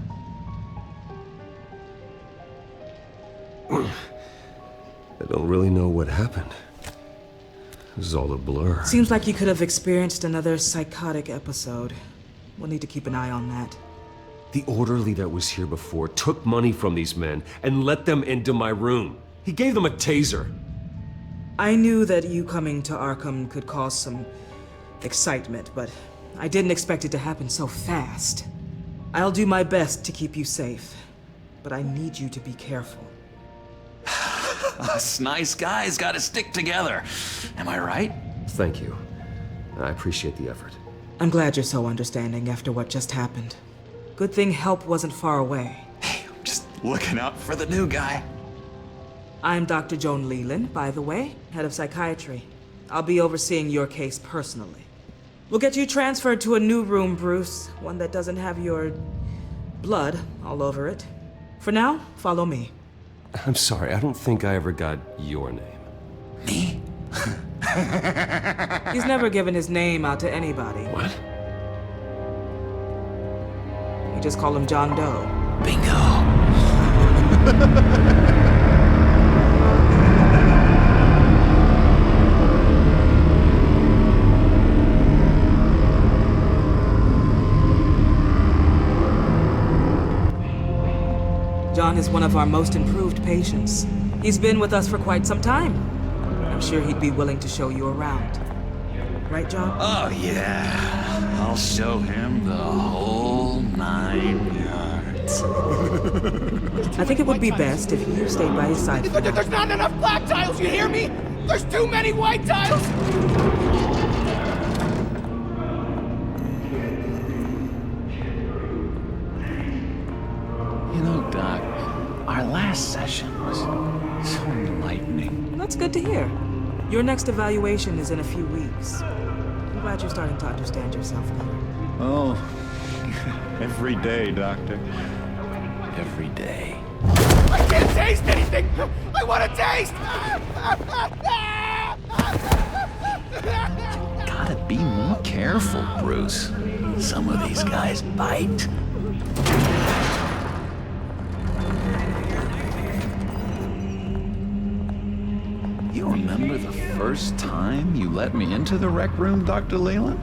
I don't really know what happened. It was all a blur. Seems like you could have experienced another psychotic episode. We'll need to keep an eye on that. The orderly that was here before took money from these men and let them into my room. He gave them a taser. I knew that you coming to Arkham could cause some excitement, but I didn't expect it to happen so fast. I'll do my best to keep you safe, but I need you to be careful. Us nice guys gotta stick together. Am I right? Thank you. I appreciate the effort. I'm glad you're so understanding after what just happened. Good thing help wasn't far away. Hey, I'm just looking out for the new guy. I'm Dr. Joan Leland, by the way, head of psychiatry. I'll be overseeing your case personally. We'll get you transferred to a new room, Bruce, one that doesn't have your blood all over it. For now, follow me. I'm sorry, I don't think I ever got your name. Me? He's never given his name out to anybody. What? We just call him John Doe. Bingo. John is one of our most improved patients. He's been with us for quite some time. I'm sure he'd be willing to show you around. Right, John? Oh, yeah. I'll show him the whole 9 yards. I think it would be best if you stayed by his side. There's not enough black tiles, you hear me? There's too many white tiles! You know, Doc, our last session was so enlightening. That's good to hear. Your next evaluation is in a few weeks. I'm glad you're starting to understand yourself better. Oh, every day, Doctor. Every day. I can't taste anything! I want to taste! Gotta be more careful, Bruce. Some of these guys bite. You remember the first time you let me into the rec room, Dr. Leland?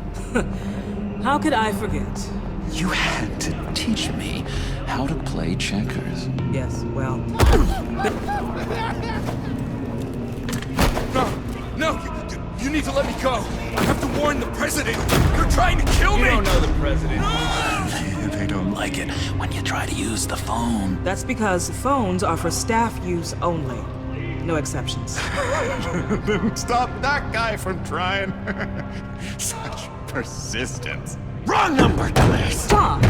How could I forget? You had to teach me how to play checkers. Yes, well... No, you need to let me go. I have to warn the president. You're trying to kill me. You don't know the president. They don't like it when you try to use the phone. That's because phones are for staff use only. No exceptions. Then stop that guy from trying. Such persistence. Wrong number, dumbass! Stop!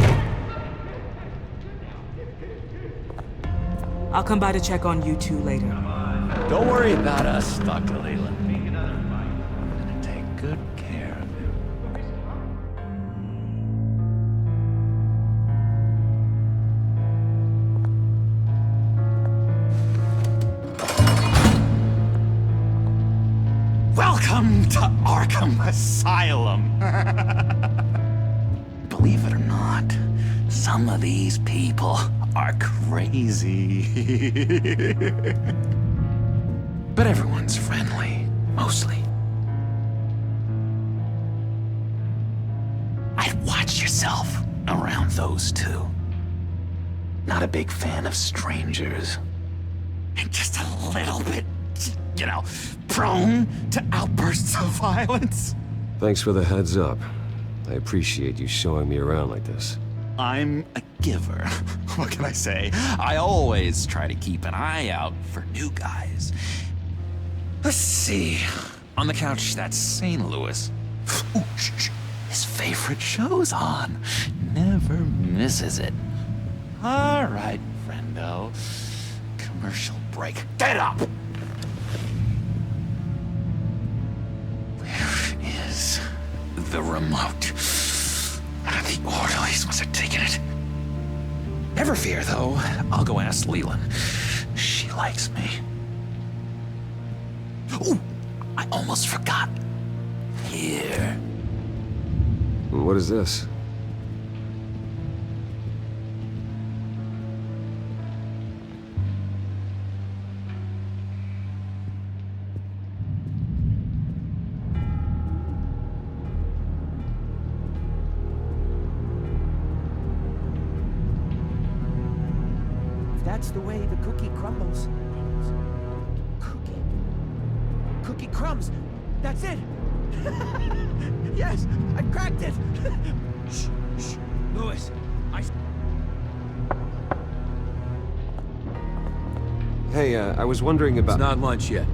I'll come by to check on you two later. Don't worry about us, Dr. Leland. I'm gonna take good care of you. Welcome to Arkham Asylum. Believe it or not, some of these people are crazy. But everyone's friendly, mostly. I'd watch yourself around those two. Not a big fan of strangers. And just a little bit, you know, prone to outbursts of violence. Thanks for the heads up. I appreciate you showing me around like this. I'm a giver. What can I say? I always try to keep an eye out for new guys. Let's see. On the couch, that's St. Louis. Ooh, his favorite show's on. Never misses it. All right, friendo. Commercial break. Get up! Where is the remote? The orderlies must have taken it. Never fear, though. I'll go ask Leland. She likes me. Ooh, I almost forgot. Here. What is this? That's the way the cookie crumbles. Cookie crumbs. That's it. Yes, I cracked it. Shh, shh. Louis, Hey, I was wondering about... It's not lunch yet.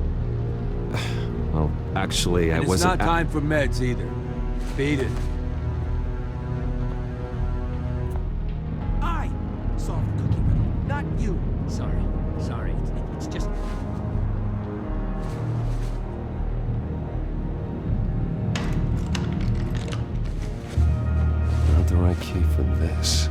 Well, actually, I And wasn't... it's not time for meds either. Beat it. I solved the cookie riddle, not you. Sorry. It's just... Not the right key for this.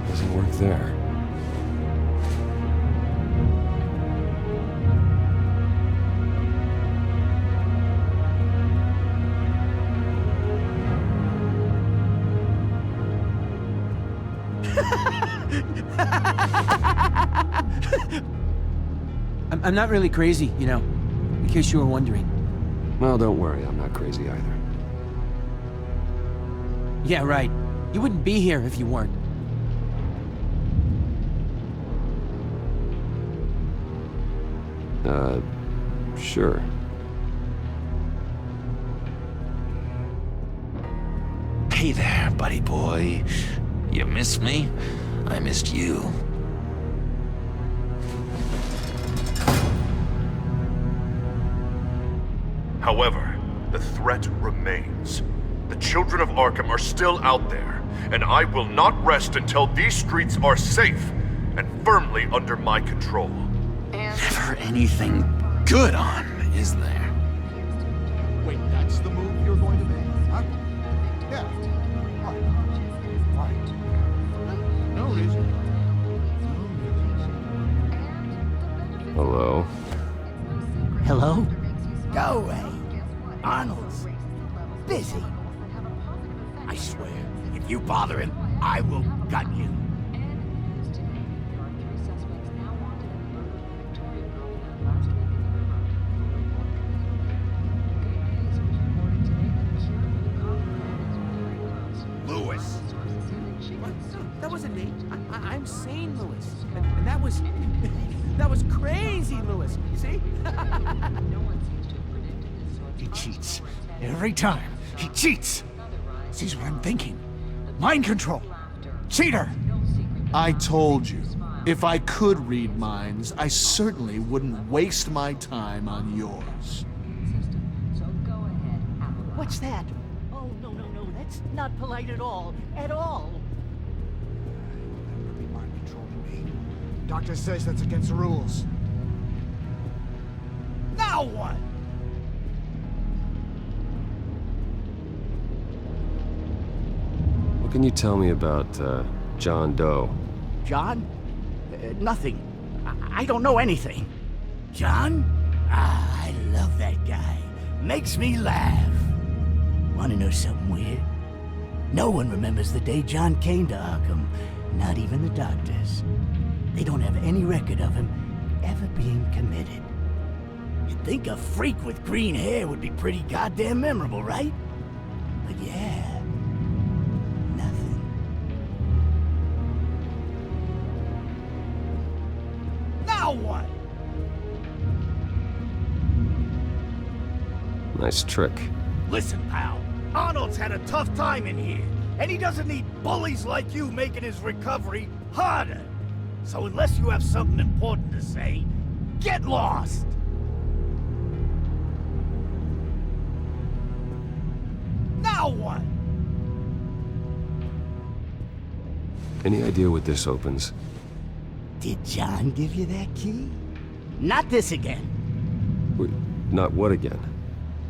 Doesn't work there. I'm not really crazy, you know, in case you were wondering. Well, don't worry, I'm not crazy either. Yeah, right. You wouldn't be here if you weren't. Sure. Hey there, buddy boy. You missed me? I missed you. However, the threat remains. The children of Arkham are still out there, and I will not rest until these streets are safe and firmly under my control. Never anything good on, is there? Wait, that's the move you're going to make, huh? Yeah. Why? No reason. Hello? Hello? Go away. Arnold's busy. I swear, if you bother him, I will gut you. Louis! What? That wasn't me. I'm sane, Louis. And that was... that was crazy, Louis. You see? He cheats. Every time. He cheats. Sees what I'm thinking. Mind control. Cheater! I told you, if I could read minds, I certainly wouldn't waste my time on yours. What's that? Oh, no, that's not polite at all. At all. Be mind controlling me. Doctor says that's against the rules. Now what? What can you tell me about, John Doe? John? Nothing. I don't know anything. John? Ah, I love that guy. Makes me laugh. Wanna know something weird? No one remembers the day John came to Arkham. Not even the doctors. They don't have any record of him ever being committed. You'd think a freak with green hair would be pretty goddamn memorable, right? But yeah, nothing. Now what? Nice trick. Listen, pal. Arnold's had a tough time in here, and he doesn't need bullies like you making his recovery harder. So unless you have something important to say, get lost! Now what? Any idea what this opens? Did John give you that key? Not this again. Wait, not what again?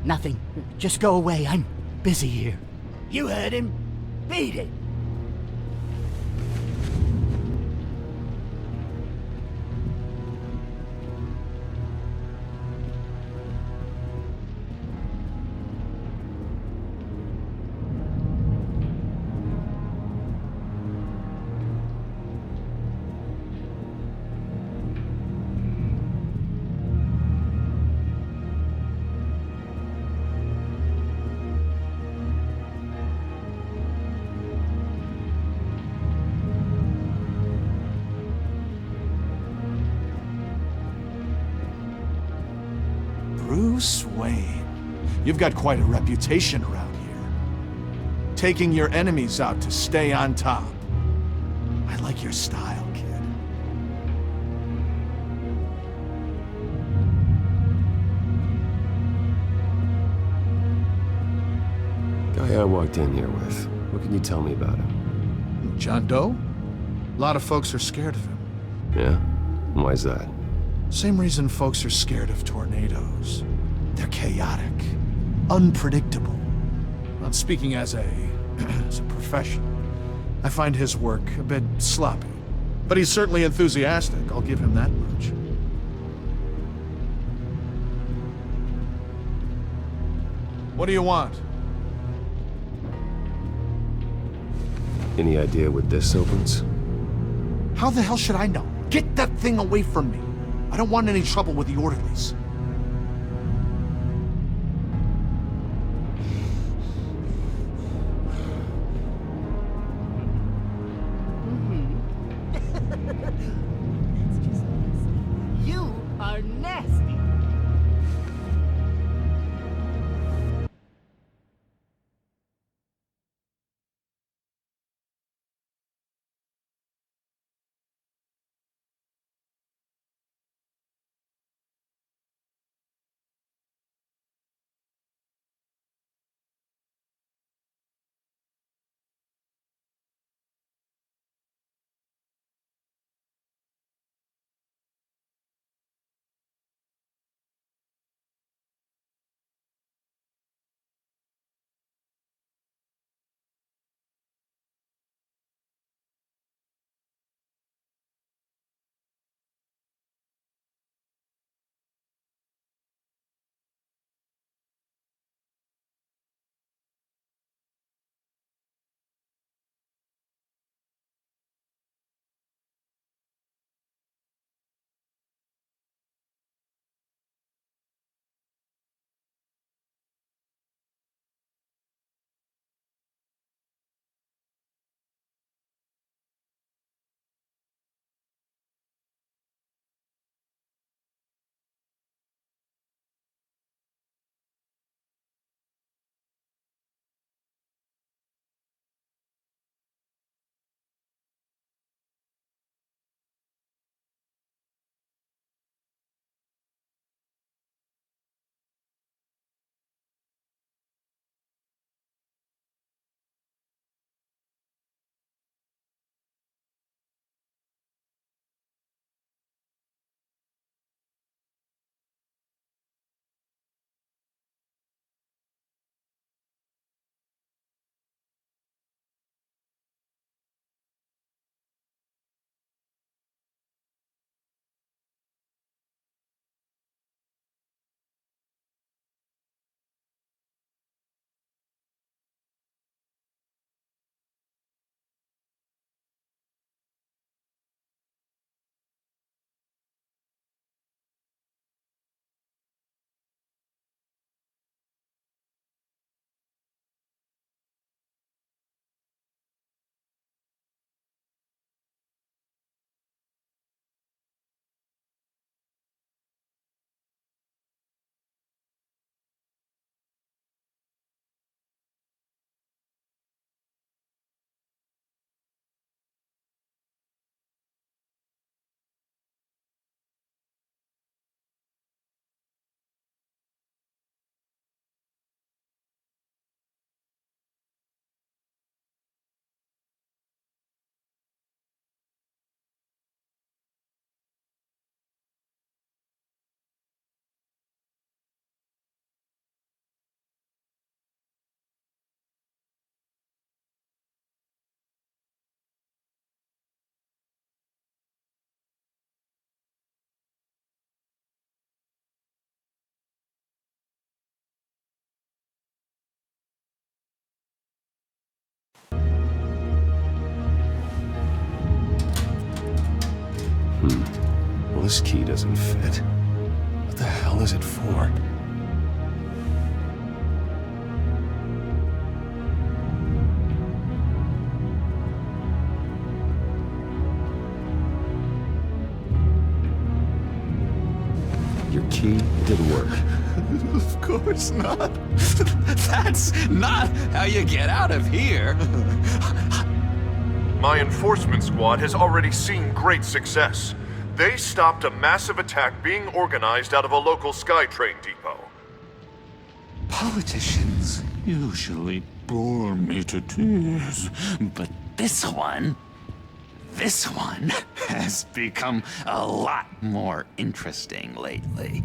Nothing. Just go away. I'm busy here. You heard him. Beat it. Bruce Wayne. You've got quite a reputation around here. Taking your enemies out to stay on top. I like your style, kid. Guy I walked in here with. What can you tell me about him? John Doe? A lot of folks are scared of him. Yeah? Why's that? Same reason folks are scared of tornadoes. They're chaotic, unpredictable. I'm speaking as a professional. I find his work a bit sloppy. But he's certainly enthusiastic, I'll give him that much. What do you want? Any idea what this opens? How the hell should I know? Get that thing away from me. I don't want any trouble with the orderlies. You are nasty. Well, this key doesn't fit. What the hell is it for? Your key didn't work. Of course not. That's not how you get out of here. My enforcement squad has already seen great success. They stopped a massive attack being organized out of a local SkyTrain depot. Politicians usually bore me to tears, but this one has become a lot more interesting lately.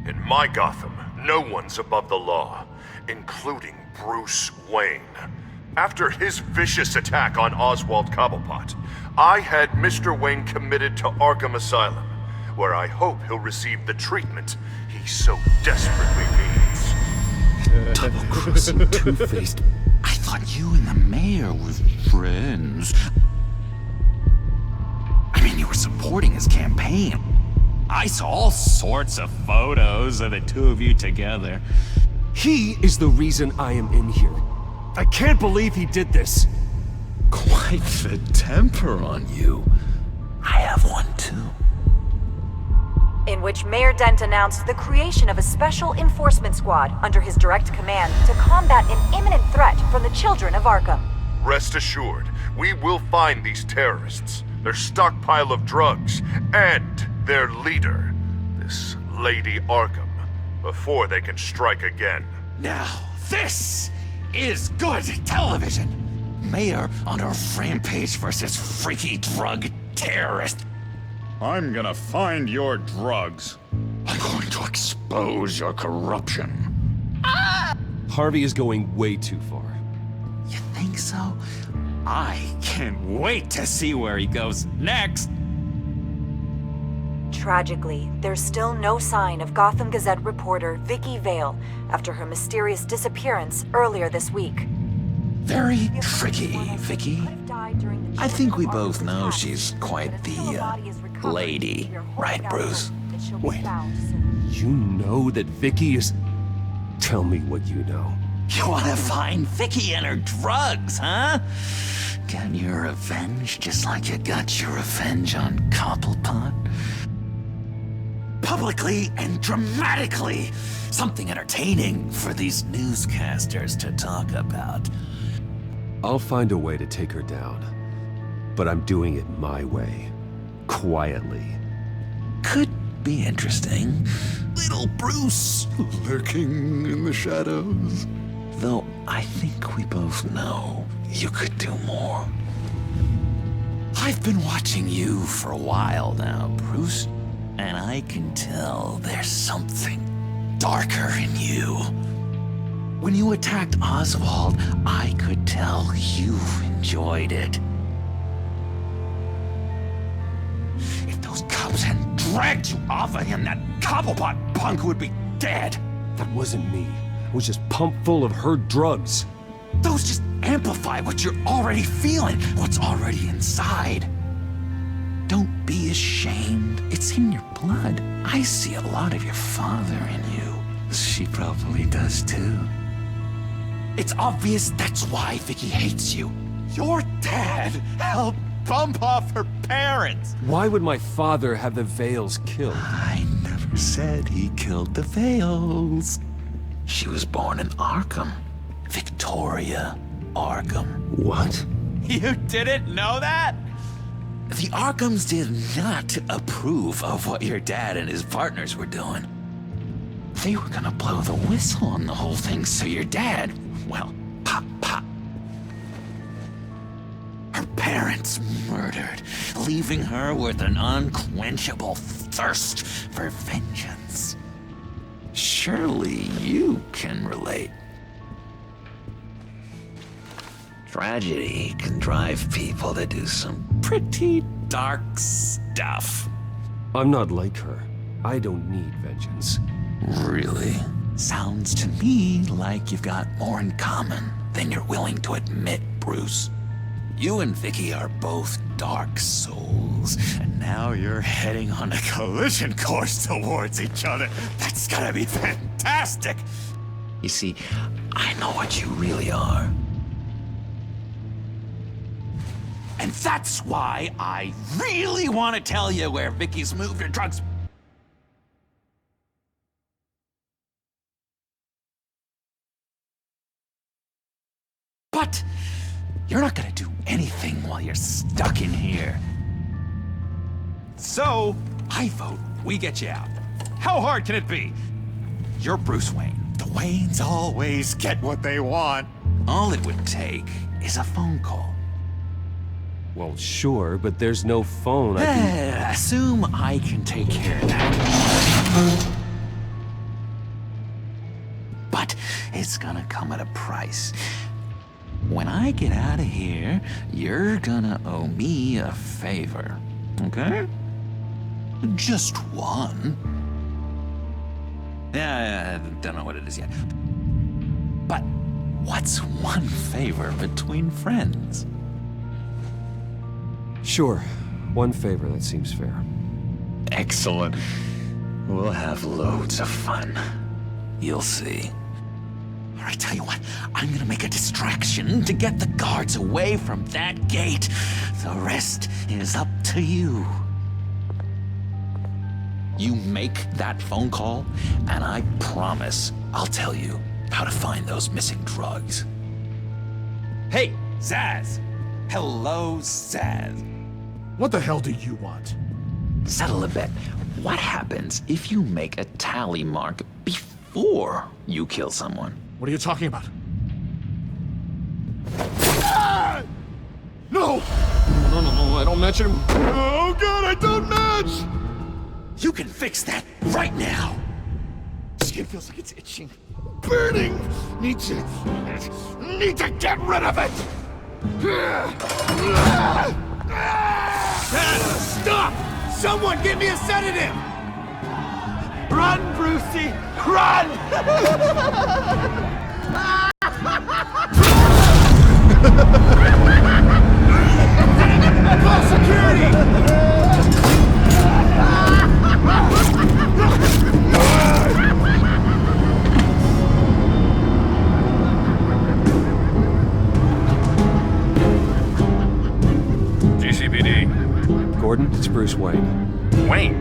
In my Gotham, no one's above the law, including Bruce Wayne. After his vicious attack on Oswald Cobblepot, I had Mr. Wayne committed to Arkham Asylum, where I hope he'll receive the treatment he so desperately needs. Double-crossing two-faced. I thought you and the mayor were friends. I mean, you were supporting his campaign. I saw all sorts of photos of the two of you together. He is the reason I am in here. I can't believe he did this. Quite the temper on you. I have one too. In which Mayor Dent announced the creation of a special enforcement squad under his direct command to combat an imminent threat from the children of Arkham. Rest assured, we will find these terrorists, their stockpile of drugs, and their leader, this Lady Arkham, before they can strike again. Now, this is good television. Mayor on a rampage versus freaky drug terrorist. I'm gonna find your drugs. I'm going to expose your corruption. Harvey is going way too far. You think so? I can't wait to see where he goes next. Tragically, there's still no sign of Gotham Gazette reporter Vicky Vale after her mysterious disappearance earlier this week. Very tricky, Vicky. I think we both know she's quite the, lady. Right, Bruce? Wait, you know that Vicky is... Tell me what you know. You wanna find Vicky and her drugs, huh? Get your revenge just like you got your revenge on Cobblepot? Publicly and dramatically! Something entertaining for these newscasters to talk about. I'll find a way to take her down. But I'm doing it my way. Quietly. Could be interesting. Little Bruce lurking in the shadows. Though I think we both know you could do more. I've been watching you for a while now, Bruce, and I can tell there's something darker in you. When you attacked Oswald, I could tell you enjoyed it. If those cops hadn't dragged you off of him, that Cobblepot punk would be dead. That wasn't me. I was just pumped full of her drugs. Those just amplify what you're already feeling, what's already inside. Don't be ashamed. It's in your blood. I see a lot of your father in you. She probably does too. It's obvious that's why Vicky hates you. Your dad helped bump off her parents. Why would my father have the Vales killed? I never said he killed the Vales. She was born in Arkham. Victoria Arkham. What? You didn't know that? The Arkhams did not approve of what your dad and his partners were doing. They were gonna blow the whistle on the whole thing, so your dad, well, pop. Her parents murdered, leaving her with an unquenchable thirst for vengeance. Surely you can relate. Tragedy can drive people to do some pretty dark stuff. I'm not like her. I don't need vengeance. Really? Sounds to me like you've got more in common than you're willing to admit, Bruce. You and Vicky are both dark souls, and now you're heading on a collision course towards each other. That's gotta be fantastic! You see, I know what you really are. And that's why I really want to tell you where Vicky's moved her drugs But you're not gonna do anything while you're stuck in here. So, I vote we get you out. How hard can it be? You're Bruce Wayne. The Waynes always get what they want. All it would take is a phone call. Well, sure, but there's no phone. Assume I can take care of that. But it's gonna come at a price. When I get out of here, you're gonna owe me a favor, okay? Just one. Yeah, I don't know what it is yet. But what's one favor between friends? Sure. One favor, that seems fair. Excellent. We'll have loads of fun. You'll see. All right, tell you what, I'm gonna make a distraction to get the guards away from that gate. The rest is up to you. You make that phone call, and I promise I'll tell you how to find those missing drugs. Hey, Zaz! Hello, Zaz. What the hell do you want? Settle a bet. What happens if you make a tally mark before you kill someone? What are you talking about? Ah! No! No, I don't match him. Oh god, I don't match! You can fix that right now! Skin feels like it's itching. Burning! Need to get rid of it! Stop! Someone give me a sedative! Run, Brucey! Run! Call security! GCPD. Gordon, it's Bruce Wayne. Wayne?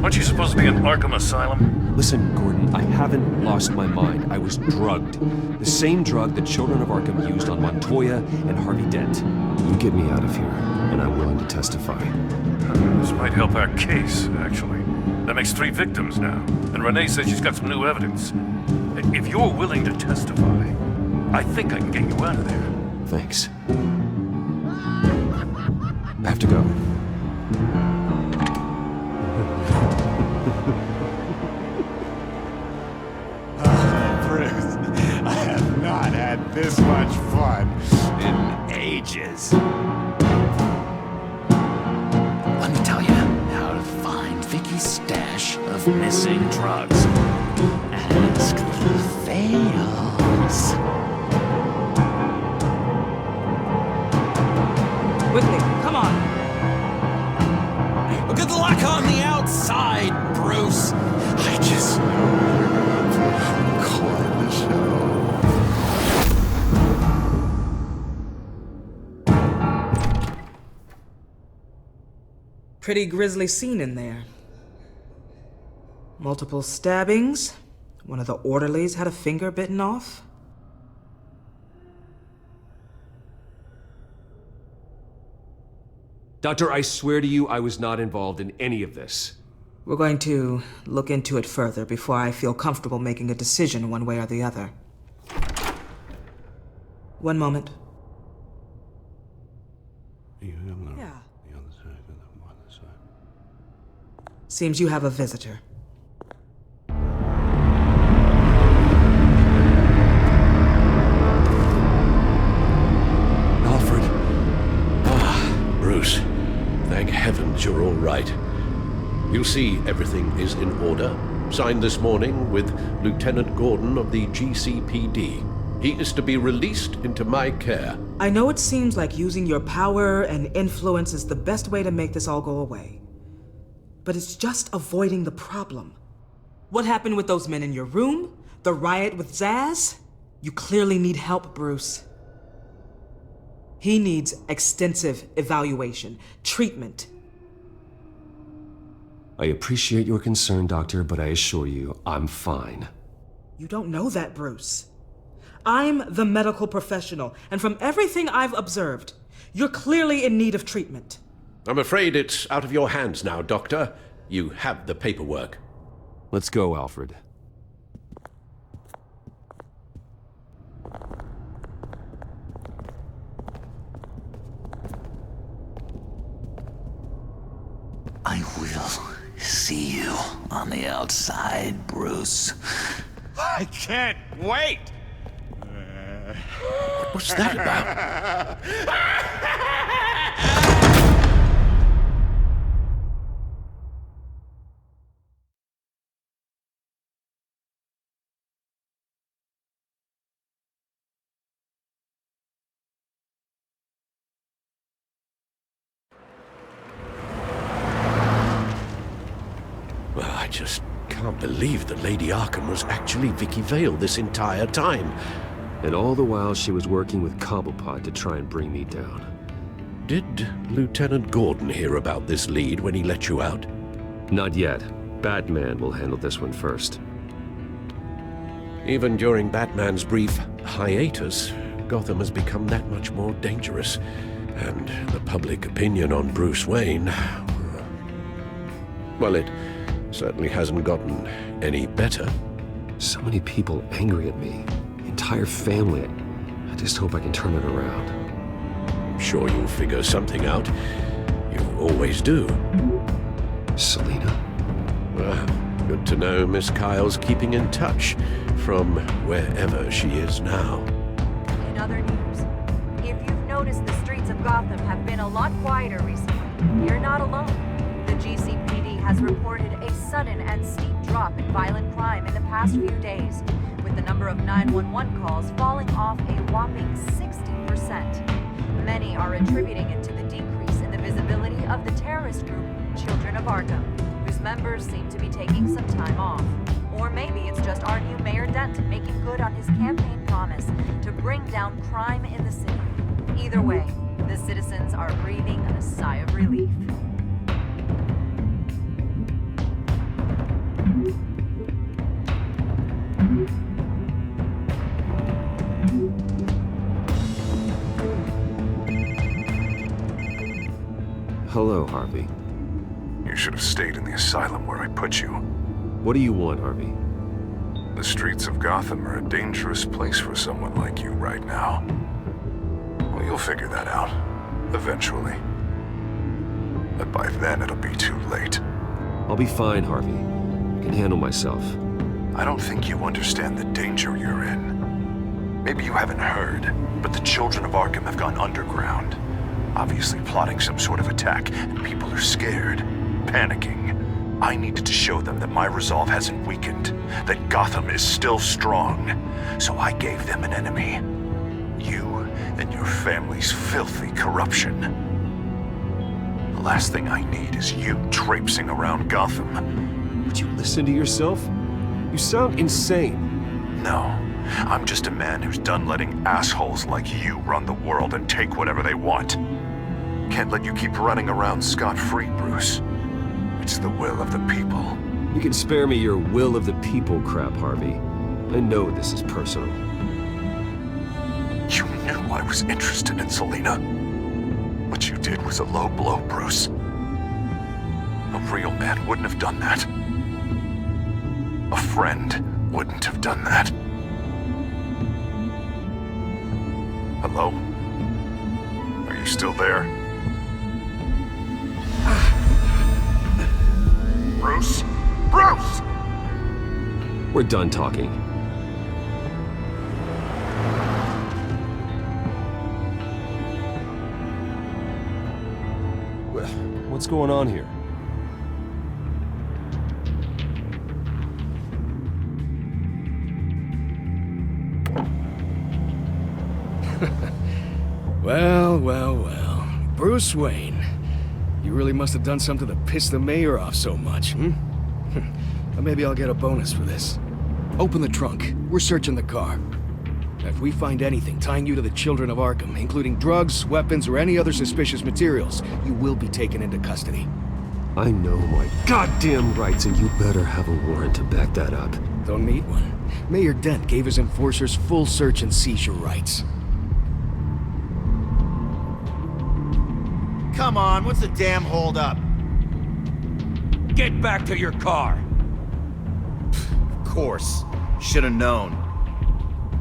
Aren't you supposed to be in Arkham Asylum? Listen, Gordon, I haven't lost my mind. I was drugged. The same drug the children of Arkham used on Montoya and Harvey Dent. You get me out of here, and I'm willing to testify. This might help our case, actually. That makes 3 victims now, and Renee says she's got some new evidence. If you're willing to testify, I think I can get you out of there. Thanks. I have to go. Bruce, I have not had this much fun in ages. Let me tell you how to find Vicky's stash of missing drugs. Ask the fails. Quickly, come on. Good luck on the outside, Bruce. I just know you're gonna record the show. Pretty grisly scene in there. Multiple stabbings. One of the orderlies had a finger bitten off. Doctor, I swear to you, I was not involved in any of this. We're going to look into it further before I feel comfortable making a decision one way or the other. One moment. Yeah. Seems you have a visitor. Alfred. Bruce, thank heavens you're all right. You see, everything is in order. Signed this morning with Lieutenant Gordon of the GCPD. He is to be released into my care. I know it seems like using your power and influence is the best way to make this all go away. But it's just avoiding the problem. What happened with those men in your room? The riot with Zaz? You clearly need help, Bruce. He needs extensive evaluation, treatment. I appreciate your concern, Doctor, but I assure you, I'm fine. You don't know that, Bruce. I'm the medical professional, and from everything I've observed, you're clearly in need of treatment. I'm afraid it's out of your hands now, Doctor. You have the paperwork. Let's go, Alfred. I will see you on the outside, Bruce. I can't wait! What's that about? Well, I just can't believe that Lady Arkham was actually Vicky Vale this entire time. And all the while she was working with Cobblepot to try and bring me down. Did Lieutenant Gordon hear about this lead when he let you out? Not yet. Batman will handle this one first. Even during Batman's brief hiatus, Gotham has become that much more dangerous. And the public opinion on Bruce Wayne... well, it certainly hasn't gotten any better. So many people angry at me. Entire family. I just hope I can turn it around. I'm sure you'll figure something out. You always do. Selina? Well, good to know Miss Kyle's keeping in touch from wherever she is now. In other news, if you've noticed, the streets of Gotham have been a lot quieter recently. You're not alone. The GCPD has reported a sudden and steep drop in violent crime in the past few days, with the number of 911 calls falling off a whopping 60%. Many are attributing it to the decrease in the visibility of the terrorist group Children of Arkham, whose members seem to be taking some time off. Or maybe it's just our new Mayor Dent making good on his campaign promise to bring down crime in the city. Either way, the citizens are breathing a sigh of relief. Hello, Harvey. You should have stayed in the asylum where I put you. What do you want, Harvey? The streets of Gotham are a dangerous place for someone like you right now. Well, you'll figure that out. Eventually. But by then, it'll be too late. I'll be fine, Harvey. I can handle myself. I don't think you understand the danger you're in. Maybe you haven't heard, but the Children of Arkham have gone underground. Obviously plotting some sort of attack, and people are scared, panicking. I needed to show them that my resolve hasn't weakened, that Gotham is still strong. So I gave them an enemy. You and your family's filthy corruption. The last thing I need is you traipsing around Gotham. Would you listen to yourself? You sound insane. No, I'm just a man who's done letting assholes like you run the world and take whatever they want. Can't let you keep running around scot-free, Bruce. It's the will of the people. You can spare me your will of the people crap, Harvey. I know this is personal. You knew I was interested in Selina. What you did was a low blow, Bruce. A real man wouldn't have done that. A friend wouldn't have done that. Hello? Are you still there? Bruce? Bruce! We're done talking. What's going on here? Well, well, well. Bruce Wayne. You really must have done something to piss the mayor off so much, hmm? Or maybe I'll get a bonus for this. Open the trunk. We're searching the car. If we find anything tying you to the Children of Arkham, including drugs, weapons, or any other suspicious materials, you will be taken into custody. I know my goddamn rights, and you better have a warrant to back that up. Don't need one. Mayor Dent gave his enforcers full search and seizure rights. Come on, what's the damn holdup? Get back to your car. Of course. Should've known.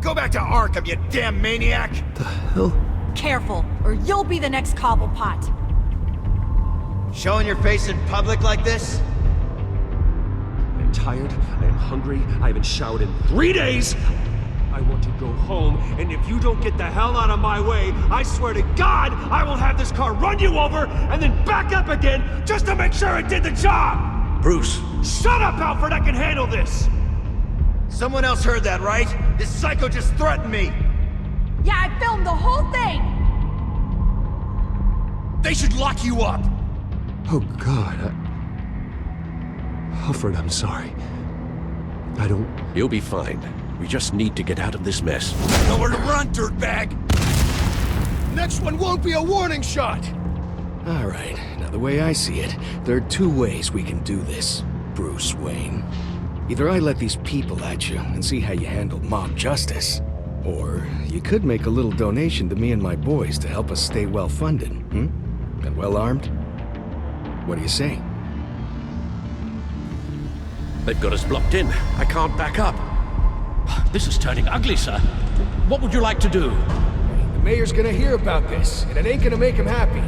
Go back to Arkham, you damn maniac! The hell? Careful, or you'll be the next Cobblepot. Showing your face in public like this? I am tired, I am hungry, I haven't showered in 3 days! I want to go home, and if you don't get the hell out of my way, I swear to God, I will have this car run you over, and then back up again, just to make sure it did the job! Bruce. Shut up, Alfred, I can handle this! Someone else heard that, right? This psycho just threatened me! Yeah, I filmed the whole thing! They should lock you up! Oh, God, Alfred, I'm sorry. I don't... You'll be fine. We just need to get out of this mess. Nowhere to run, dirtbag! Next one won't be a warning shot! All right, now the way I see it, there are 2 ways we can do this, Bruce Wayne. Either I let these people at you and see how you handle mob justice, or you could make a little donation to me and my boys to help us stay well-funded, and well-armed. What do you say? They've got us blocked in. I can't back up. This is turning ugly, sir. What would you like to do? The mayor's gonna hear about this, and it ain't gonna make him happy.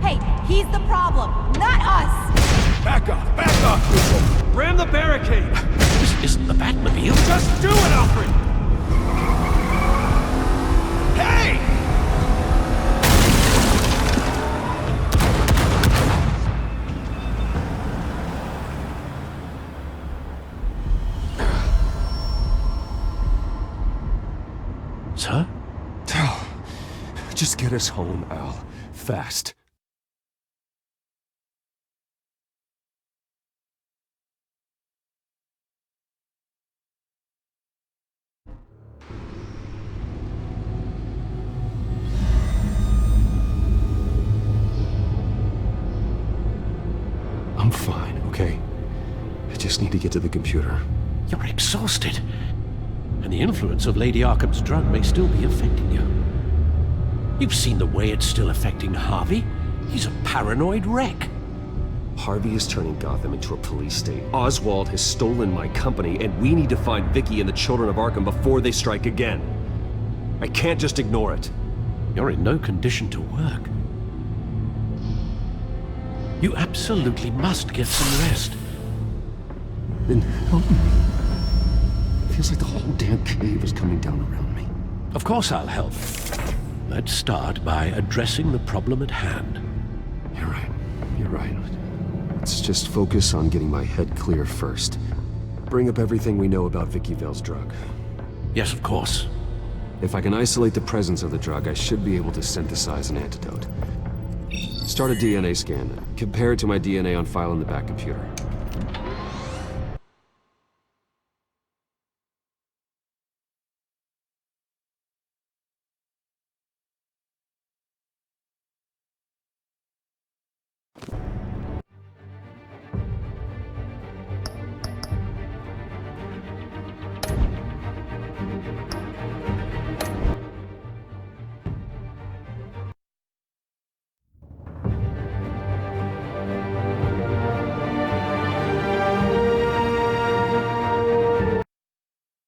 Hey, he's the problem, not us! Back off! Ram the barricade! This isn't the Batmobile. Just do it, Alfred! Hey! Sir? Just get us home, Al. Fast. I'm fine, okay? I just need to get to the computer. You're exhausted. And the influence of Lady Arkham's drug may still be affecting you. You've seen the way it's still affecting Harvey. He's a paranoid wreck. Harvey is turning Gotham into a police state. Oswald has stolen my company, and we need to find Vicky and the children of Arkham before they strike again. I can't just ignore it. You're in no condition to work. You absolutely must get some rest. Then help me. It feels like the whole damn cave is coming down around me. Of course I'll help. Let's start by addressing the problem at hand. You're right. You're right. Let's just focus on getting my head clear first. Bring up everything we know about Vicky Vale's drug. Yes, of course. If I can isolate the presence of the drug, I should be able to synthesize an antidote. Start a DNA scan. Compare it to my DNA on file in the back computer.